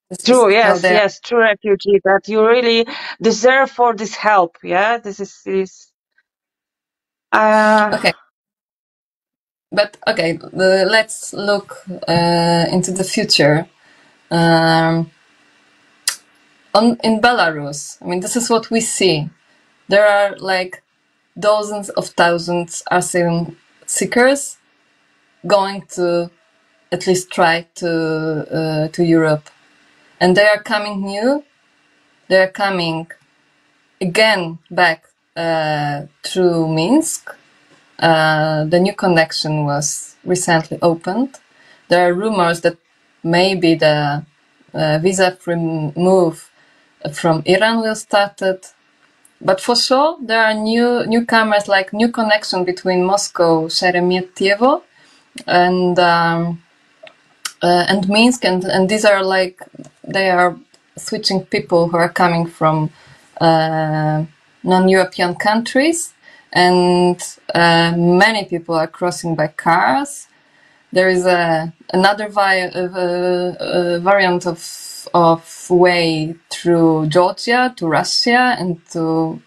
This True, is how yes, they are. yes, true refugee, that you really deserve for this help. Yeah, this is. Okay, but okay, let's look into the future. In Belarus, I mean, this is what we see. There are like dozens of thousands asylum seekers going to at least try to Europe, and they are coming new. They are coming again back through Minsk. The new connection was recently opened. There are rumors that maybe the visa-free move from Iran will start it. But for sure, there are newcomers, like new connection between Moscow, Sheremetyevo, and Minsk, and these are like, they are switching people who are coming from non-European countries, and many people are crossing by cars. There is another variant of way through Georgia to Russia and to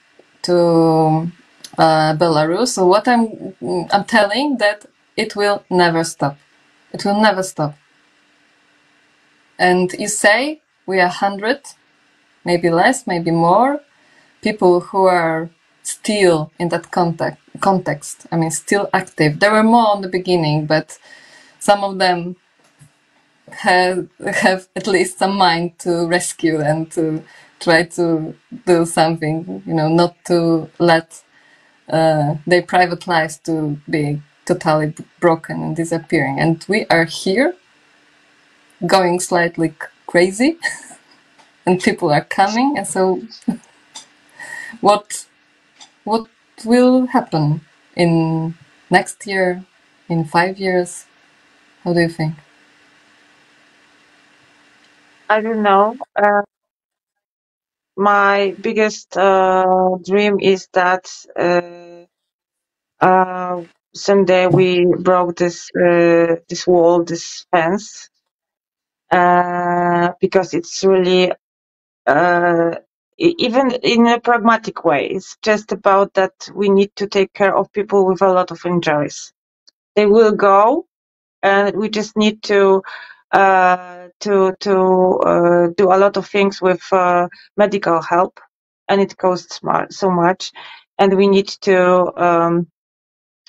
Belarus. So what I'm telling that it will never stop. It will never stop. And you say we are 100, maybe less, maybe more, people who are still in that context. I mean, still active. There were more in the beginning, but some of them have at least some mind to rescue and to try to do something, not to let their private lives to be totally broken and disappearing. And we are here going slightly crazy and people are coming. And so what will happen in next year, in 5 years? How do you think? I don't know. My biggest dream is that someday we broke this wall, this fence, because it's really even in a pragmatic way. It's just about that we need to take care of people with a lot of injuries. They will go, and we just need to do a lot of things with medical help, and it costs so much, and we need to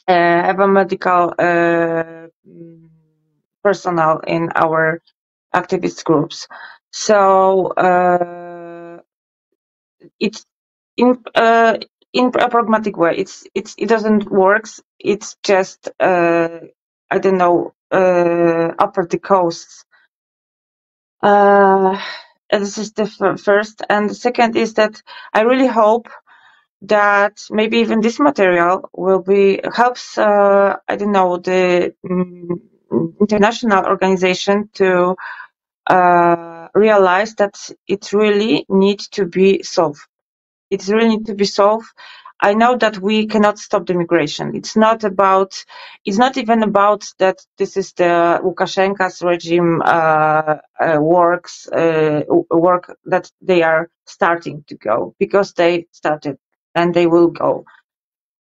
have a medical personnel in our activist groups. So it's in a pragmatic way. It doesn't work. It's just I don't know, upper the costs. This is the first, and the second is that I really hope that maybe even this material will helps I don't know, the international organization to realize that it really needs to be solved. It really needs to be solved. I know that we cannot stop the migration. It's not even about that this is the Lukashenko's regime work that they are starting to go, because they started and they will go.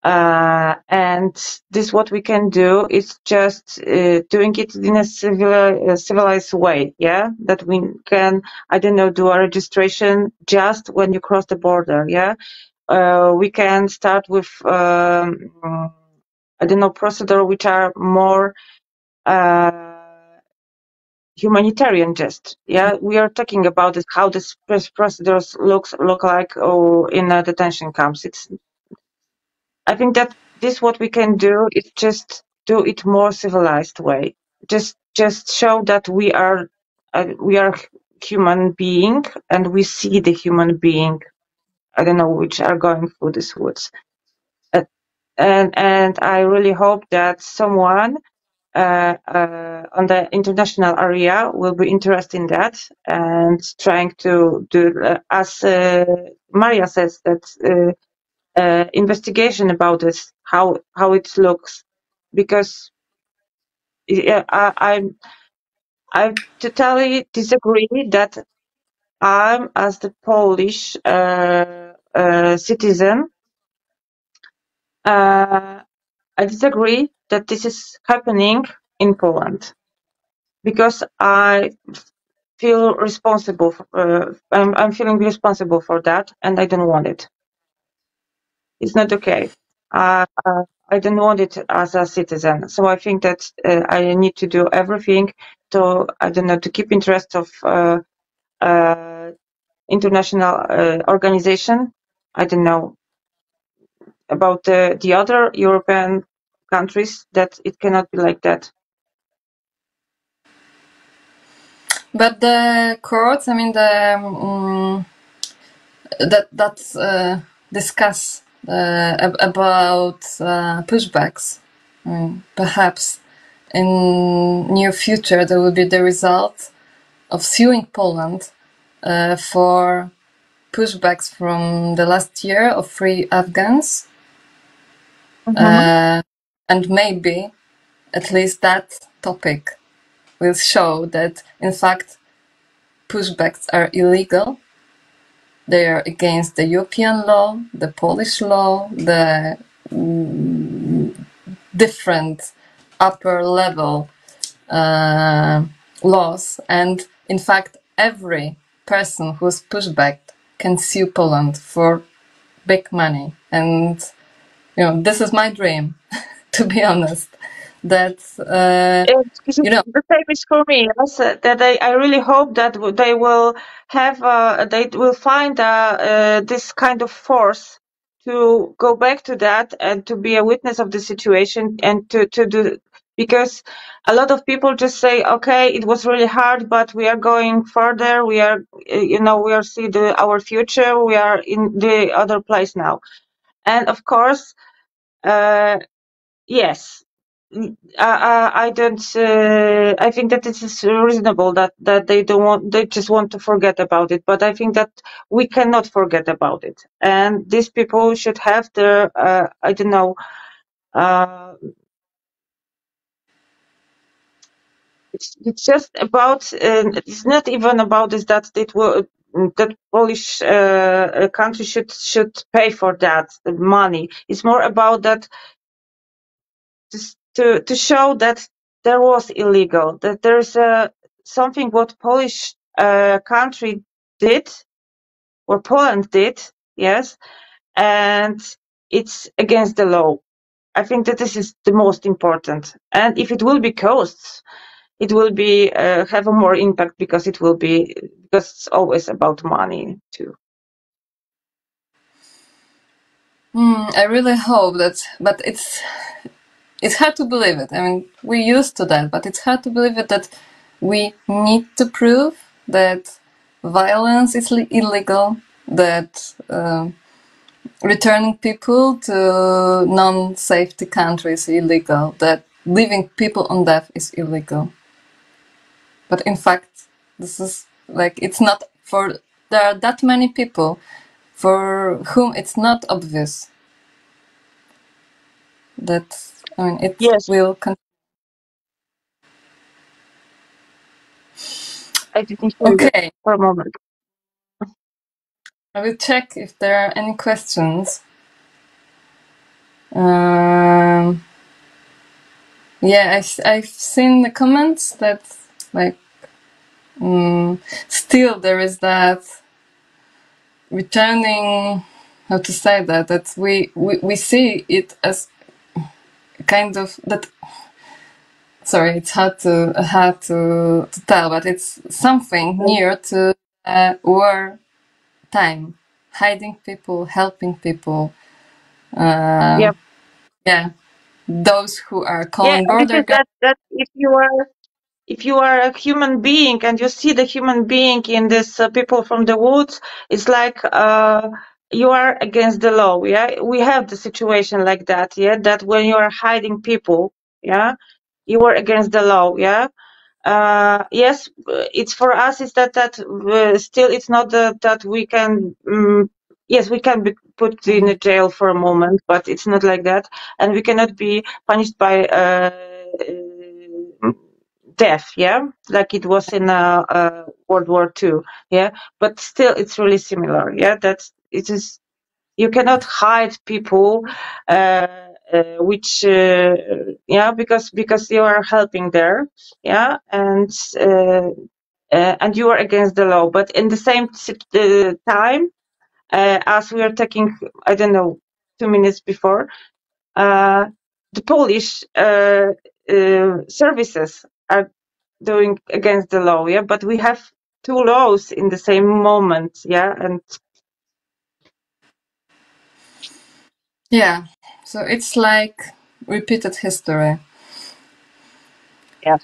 And this, what we can do is just doing it in a civilized way, yeah? That we can, I don't know, do a registration just when you cross the border, yeah? We can start with, I don't know, procedure which are more humanitarian just, yeah? We are talking about it, how this procedures look like in a detention camps. I think that this, what we can do is just do it more civilized way. Just show that we are human being, and we see the human being, I don't know, which are going through these woods. And I really hope that someone on the international area will be interested in that and trying to do, as Maria says, that investigation about this, how it looks, because I totally disagree that I'm, as the Polish citizen, I disagree that this is happening in Poland, because I feel responsible. I'm feeling responsible for that, and I don't want it. It's not okay. I don't want it as a citizen. So I think that I need to do everything to, I don't know, to keep interest of international organization. I don't know about the other European countries, that it cannot be like that. But the courts, I mean, that discuss about pushbacks. Perhaps in near future there will be the result of suing Poland for pushbacks from the last year of free Afghans, and maybe at least that topic will show that in fact pushbacks are illegal. They are against the European law, the Polish law, the different upper level laws, and in fact every person who's pushed back can sue Poland for big money. And this is my dream, to be honest. That the same is for me. That I really hope that they will have they will find this kind of force to go back to that and to be a witness of the situation, and to do, because a lot of people just say, okay, it was really hard, but we are going further. We are we are see our future. We are in the other place now, and of course, yes. I don't. I think that it is reasonable that they don't want. They just want to forget about it. But I think that we cannot forget about it, and these people should have their. I don't know. It's just about. It's not even about this that it will. That Polish country should pay for that money. It's more about that. To show that there was illegal, that there's something what Polish country did, or Poland did, yes, and it's against the law. I think that this is the most important. And if it will be costs, it will be have a more impact, because it's always about money too. I really hope that, but it's hard to believe it. I mean, we're used to that, but it's hard to believe it that we need to prove that violence is illegal, that returning people to non-safety countries is illegal, that leaving people on death is illegal. But in fact, this is like, it's not for, there are that many people for whom it's not obvious that, I mean, it will continue. I didn't hear you for a moment. I will check if there are any questions. Yeah, I've seen the comments that, like, still there is that returning, how to say that we see it as kind of that. Sorry, it's hard to tell, but it's something near to war time, hiding people, helping people. Yeah, those who are calling border guards. That if you are a human being and you see the human being in this people from the woods, it's like you are against the law. Yeah, we have the situation like that. Yeah, that when you are hiding people, yeah, you are against the law. Yeah. Yes, it's for us. Is that still it's not that we can. Yes, we can put in a jail for a moment, but it's not like that, and we cannot be punished by death, yeah, like it was in World War II, yeah. But still, it's really similar, yeah. That it is. You cannot hide people, which yeah, because you are helping there, yeah, and you are against the law. But in the same time, as we are taking, I don't know, 2 minutes before, the Polish services are doing against the law, yeah. But we have two laws in the same moment, yeah, and Yeah, so it's like repeated history. yeah.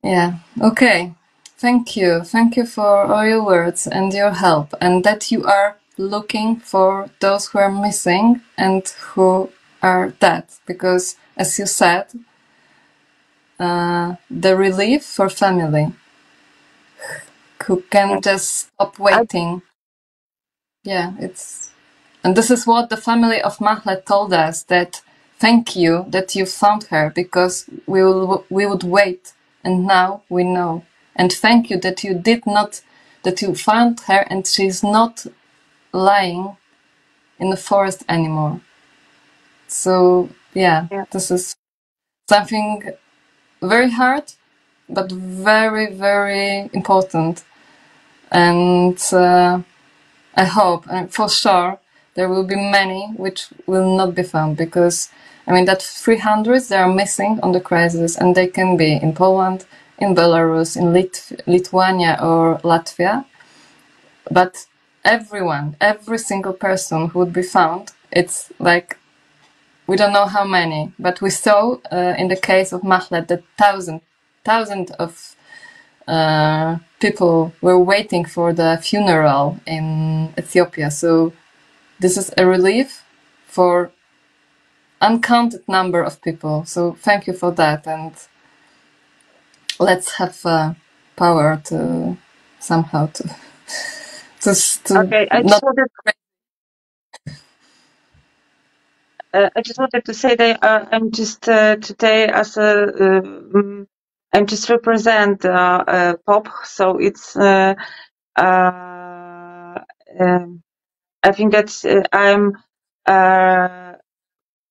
Yeah, okay. Thank you. Thank you for all your words and your help, and that you are looking for those who are missing and who are dead. Because, as you said, the relief for family who can just stop waiting. Yeah, it's. And this is what the family of Mahlet told us, that thank you that you found her, because we would wait, and now we know. And thank you that you found her and she's not lying in the forest anymore. So yeah, this is something very hard, but very, very important. And I hope, and for sure, there will be many which will not be found, because I mean that 300 they are missing on the crisis, and they can be in Poland, in Belarus, in Lithuania or Latvia. But everyone, every single person who would be found, it's like we don't know how many, but we saw in the case of Mahlet that thousands of people were waiting for the funeral in Ethiopia. So this is a relief for uncounted number of people. So thank you for that, and let's have power to somehow to Okay, I just wanted to say that I'm just today as a I'm just represent POPH, so it's I think that I'm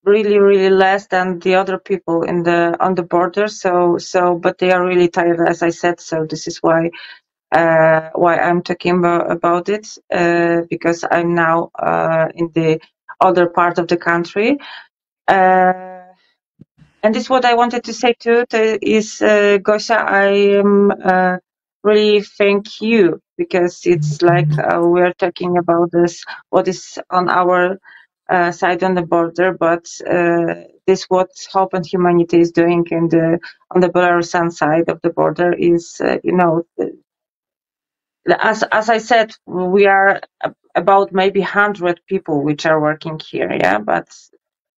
really less than the other people in on the border. So but they are really tired, as I said. So this is why I'm talking about it, because I'm now in the other part of the country. And this is what I wanted to say too, is Gosia, I am really thank you, because it's like we're talking about this, what is on our side on the border, but this what Hope and Humanity is doing on the Belarusian side of the border is, as I said, we are about maybe 100 people which are working here, yeah, but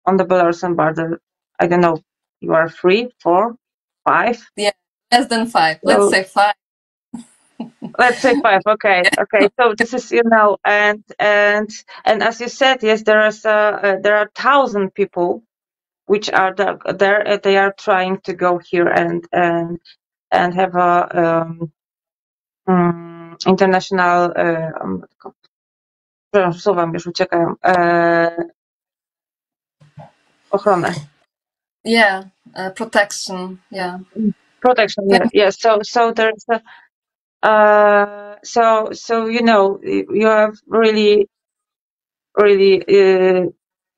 on the Belarusian border, I don't know, you are 3, 4, 5? Yeah, less than 5. So, let's say 5. Let's say 5. Okay, okay. So this is, and as you said, yes, there are 1,000 people which are there. They are trying to go here and have a international. Słowa mi już uciekają. Ochronę. Yeah, protection. Yeah. Protection. Yeah. So there's so you have really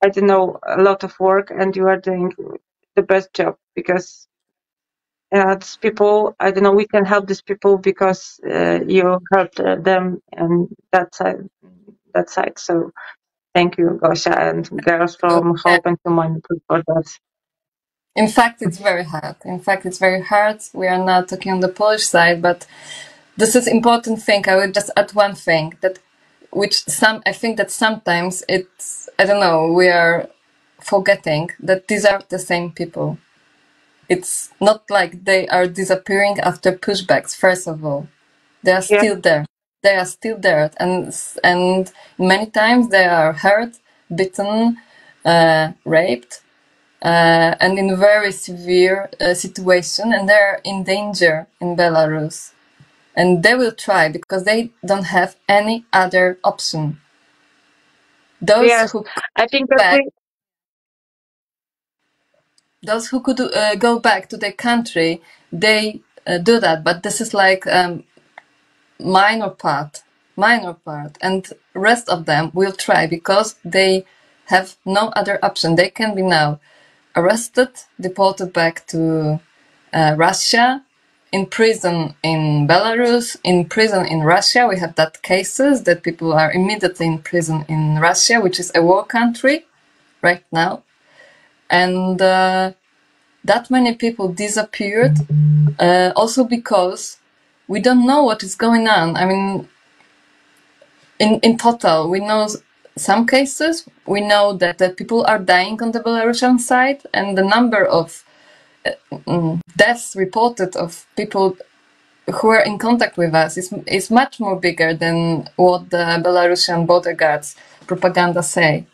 I don't know, a lot of work, and you are doing the best job, because these people, I don't know, we can help these people because you helped them and that side. So thank you, Gosia, and girls from Hope and Humanity for that. In fact, it's very hard. We are not talking on the Polish side, but this is important thing. I will just add one thing, that I think that sometimes I don't know, we are forgetting that these are the same people. It's not like they are disappearing after pushbacks, first of all. They are still there. they are still there, and many times they are hurt, beaten, raped, and in a very severe situation, and they're in danger in Belarus. And they will try because they don't have any other option. Those Yes, who I think that those who could go back to their country, they do that. But this is like minor part, and rest of them will try because they have no other option. They can be now arrested, deported back to Russia, in prison in Belarus, in prison in Russia. We have that cases that people are immediately in prison in Russia, which is a war country right now. And that many people disappeared also because we don't know what is going on. I mean, in total, we know some cases. We know that people are dying on the Belarusian side, and the number of deaths reported of people who are in contact with us is much more bigger than what the Belarusian border guards propaganda say.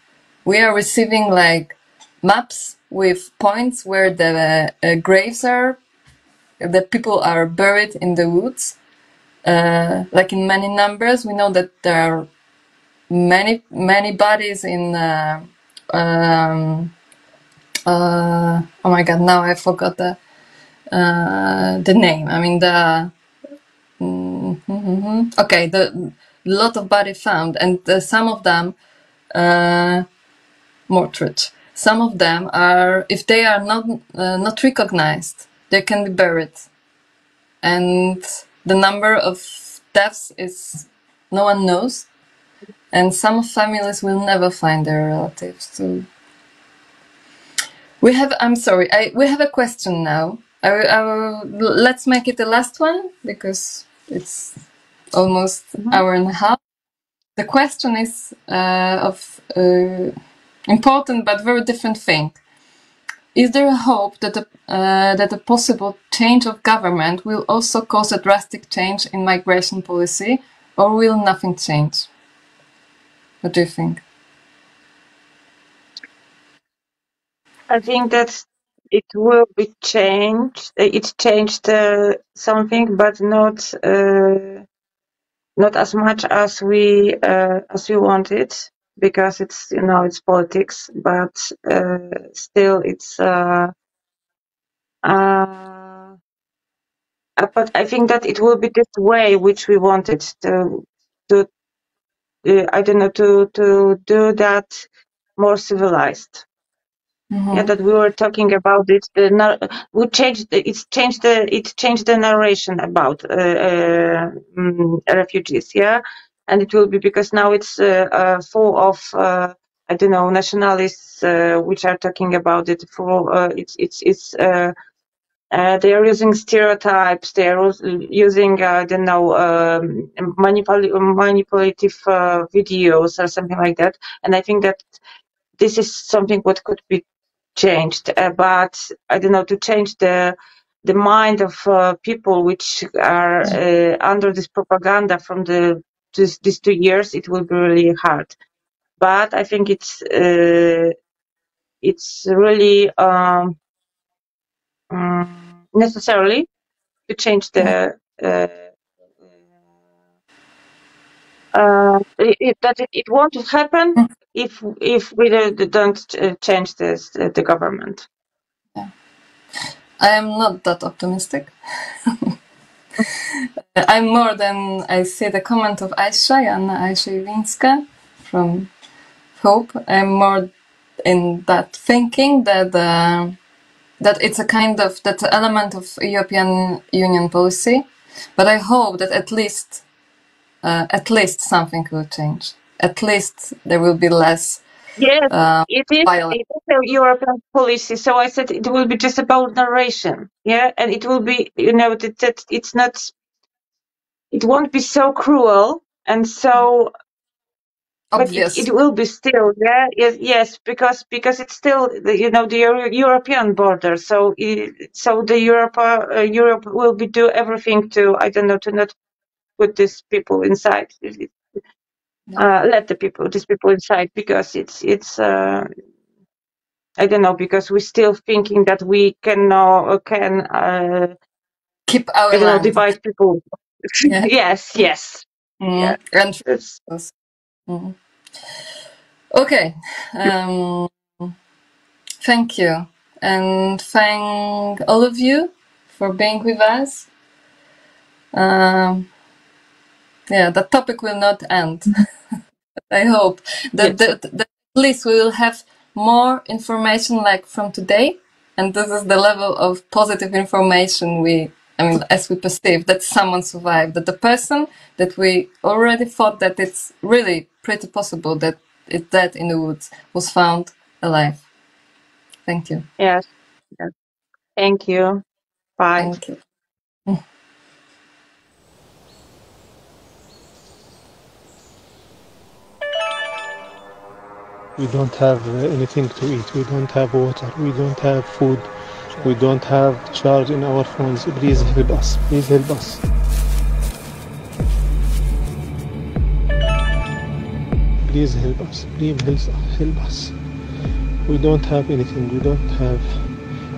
We are receiving like maps with points where the graves are, the people are buried in the woods, like in many numbers. We know that there are many bodies in oh my god, now I forgot the name. I mean okay, the lot of body found, and some of them mortuaries. Some of them are, if they are not recognized, they can be buried, and the number of deaths is no one knows, and some families will never find their relatives. So we have. I'm sorry. We have a question now. Let's make it the last one because it's almost hour and a half. The question is of important but very different thing. Is there a hope that a possible change of government will also cause a drastic change in migration policy, or will nothing change? What do you think? I think that it will be changed. It changed something, but not as much as we wanted, because it's it's politics. But still, it's. But I think that it will be this way which we wanted to I don't know, to do that more civilized. Yeah, that we were talking about it. We changed. It changed the narration about refugees. Yeah, and it will be because now it's full of I don't know, nationalists which are talking about it. They are using stereotypes. They are using I don't know, manipulative videos or something like that. And I think that this is something what could be changed, but I don't know, to change the mind of people which are under this propaganda from these 2 years. It will be really hard, but I think it's really necessarily to change the it won't happen if we don't change the government. Yeah. I am not that optimistic. I'm more than I see the comment of Aisha from Hope. I'm more in that thinking that that it's a kind of that's an element of European Union policy, but I hope that at least something will change. At least there will be less. Yes, it is a European policy. So I said it will be just about narration, yeah, and it will be, that it's not. It won't be so cruel and so. Obvious. But it will be still, yeah, yes, because it's still the European border. So the Europe will be do everything to, I don't know, to not put these people inside. Let these people inside, because it's I don't know, because we're still thinking that we can keep our land. Divide people. Yeah. Yes. Yeah. And okay. Thank you, and thank all of you for being with us. Yeah, the topic will not end. I hope that, that at least we will have more information like from today, and this is the level of positive information as we perceive that someone survived, that the person that we already thought that it's really pretty possible that it's dead in the woods was found alive. Thank you. Yes. Thank you. Bye. Thank you. We don't have anything to eat. We don't have water. We don't have food. We don't have charge in our phones. Please help us. Please help us. Please help us. Please help us. We don't have anything. We don't have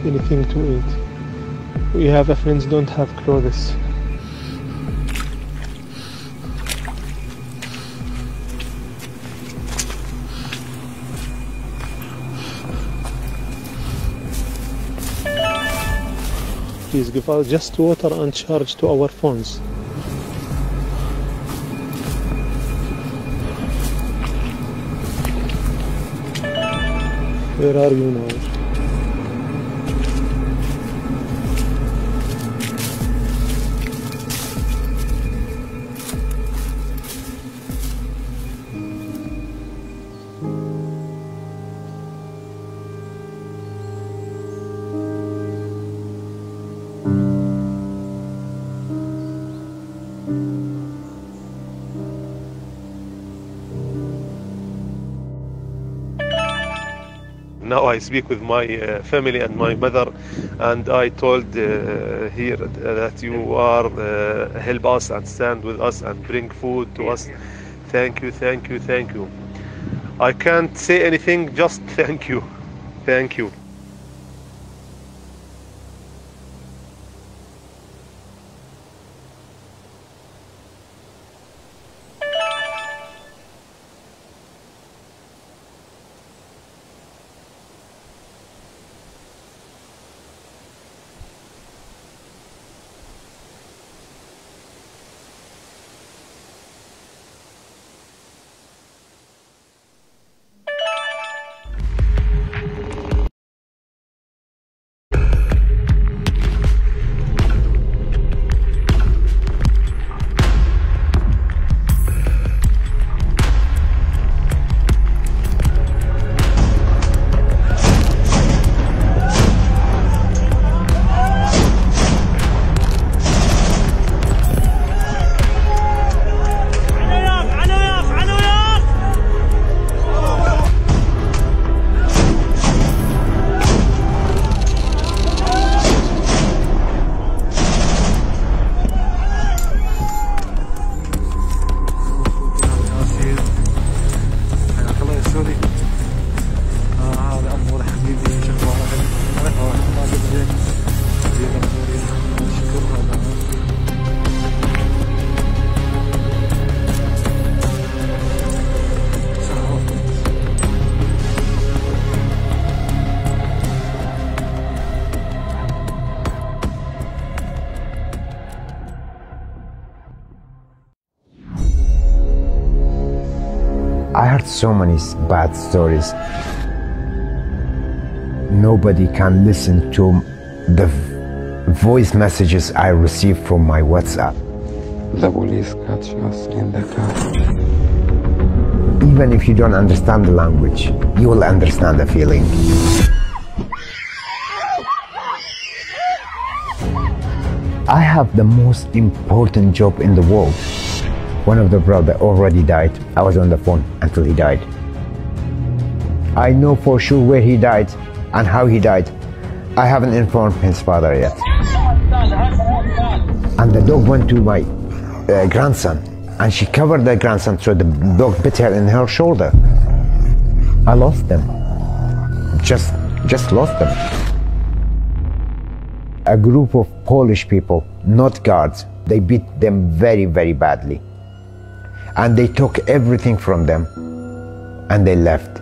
anything to eat. We have friends don't have clothes. Please give us just water and charge to our phones. Where are you now? Now I speak with my family and my mother, and I told here that you are help us and stand with us and bring food to us. Thank you, thank you, thank you. I can't say anything, just thank you. Thank you. I heard so many bad stories. Nobody can listen to the voice messages I received from my WhatsApp. The police catch us in the car. Even if you don't understand the language, you will understand the feeling. I have the most important job in the world. One of the brothers already died. I was on the phone until he died. I know for sure where he died and how he died. I haven't informed his father yet. And the dog went to my grandson, and she covered the grandson so the dog bit her in her shoulder. I lost them. Just lost them. A group of Polish people, not guards, they beat them very, very badly. And they took everything from them and they left.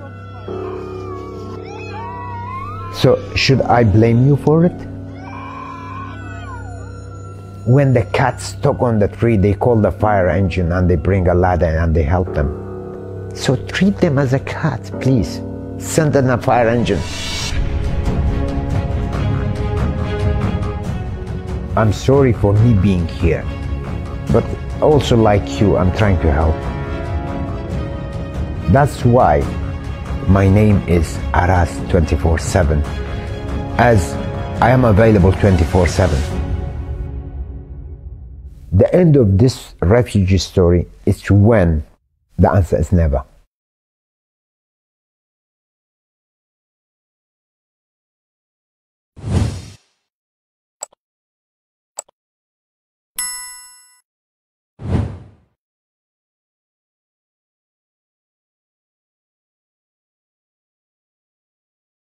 So should I blame you for it? When the cat stuck on the tree, they call the fire engine and they bring a ladder and they help them. So treat them as a cat, please. Send them a fire engine. I'm sorry for me being here, but also like you, I'm trying to help. That's why my name is Aras 24/7, as I am available 24/7. The end of this refugee story is when? The answer is never.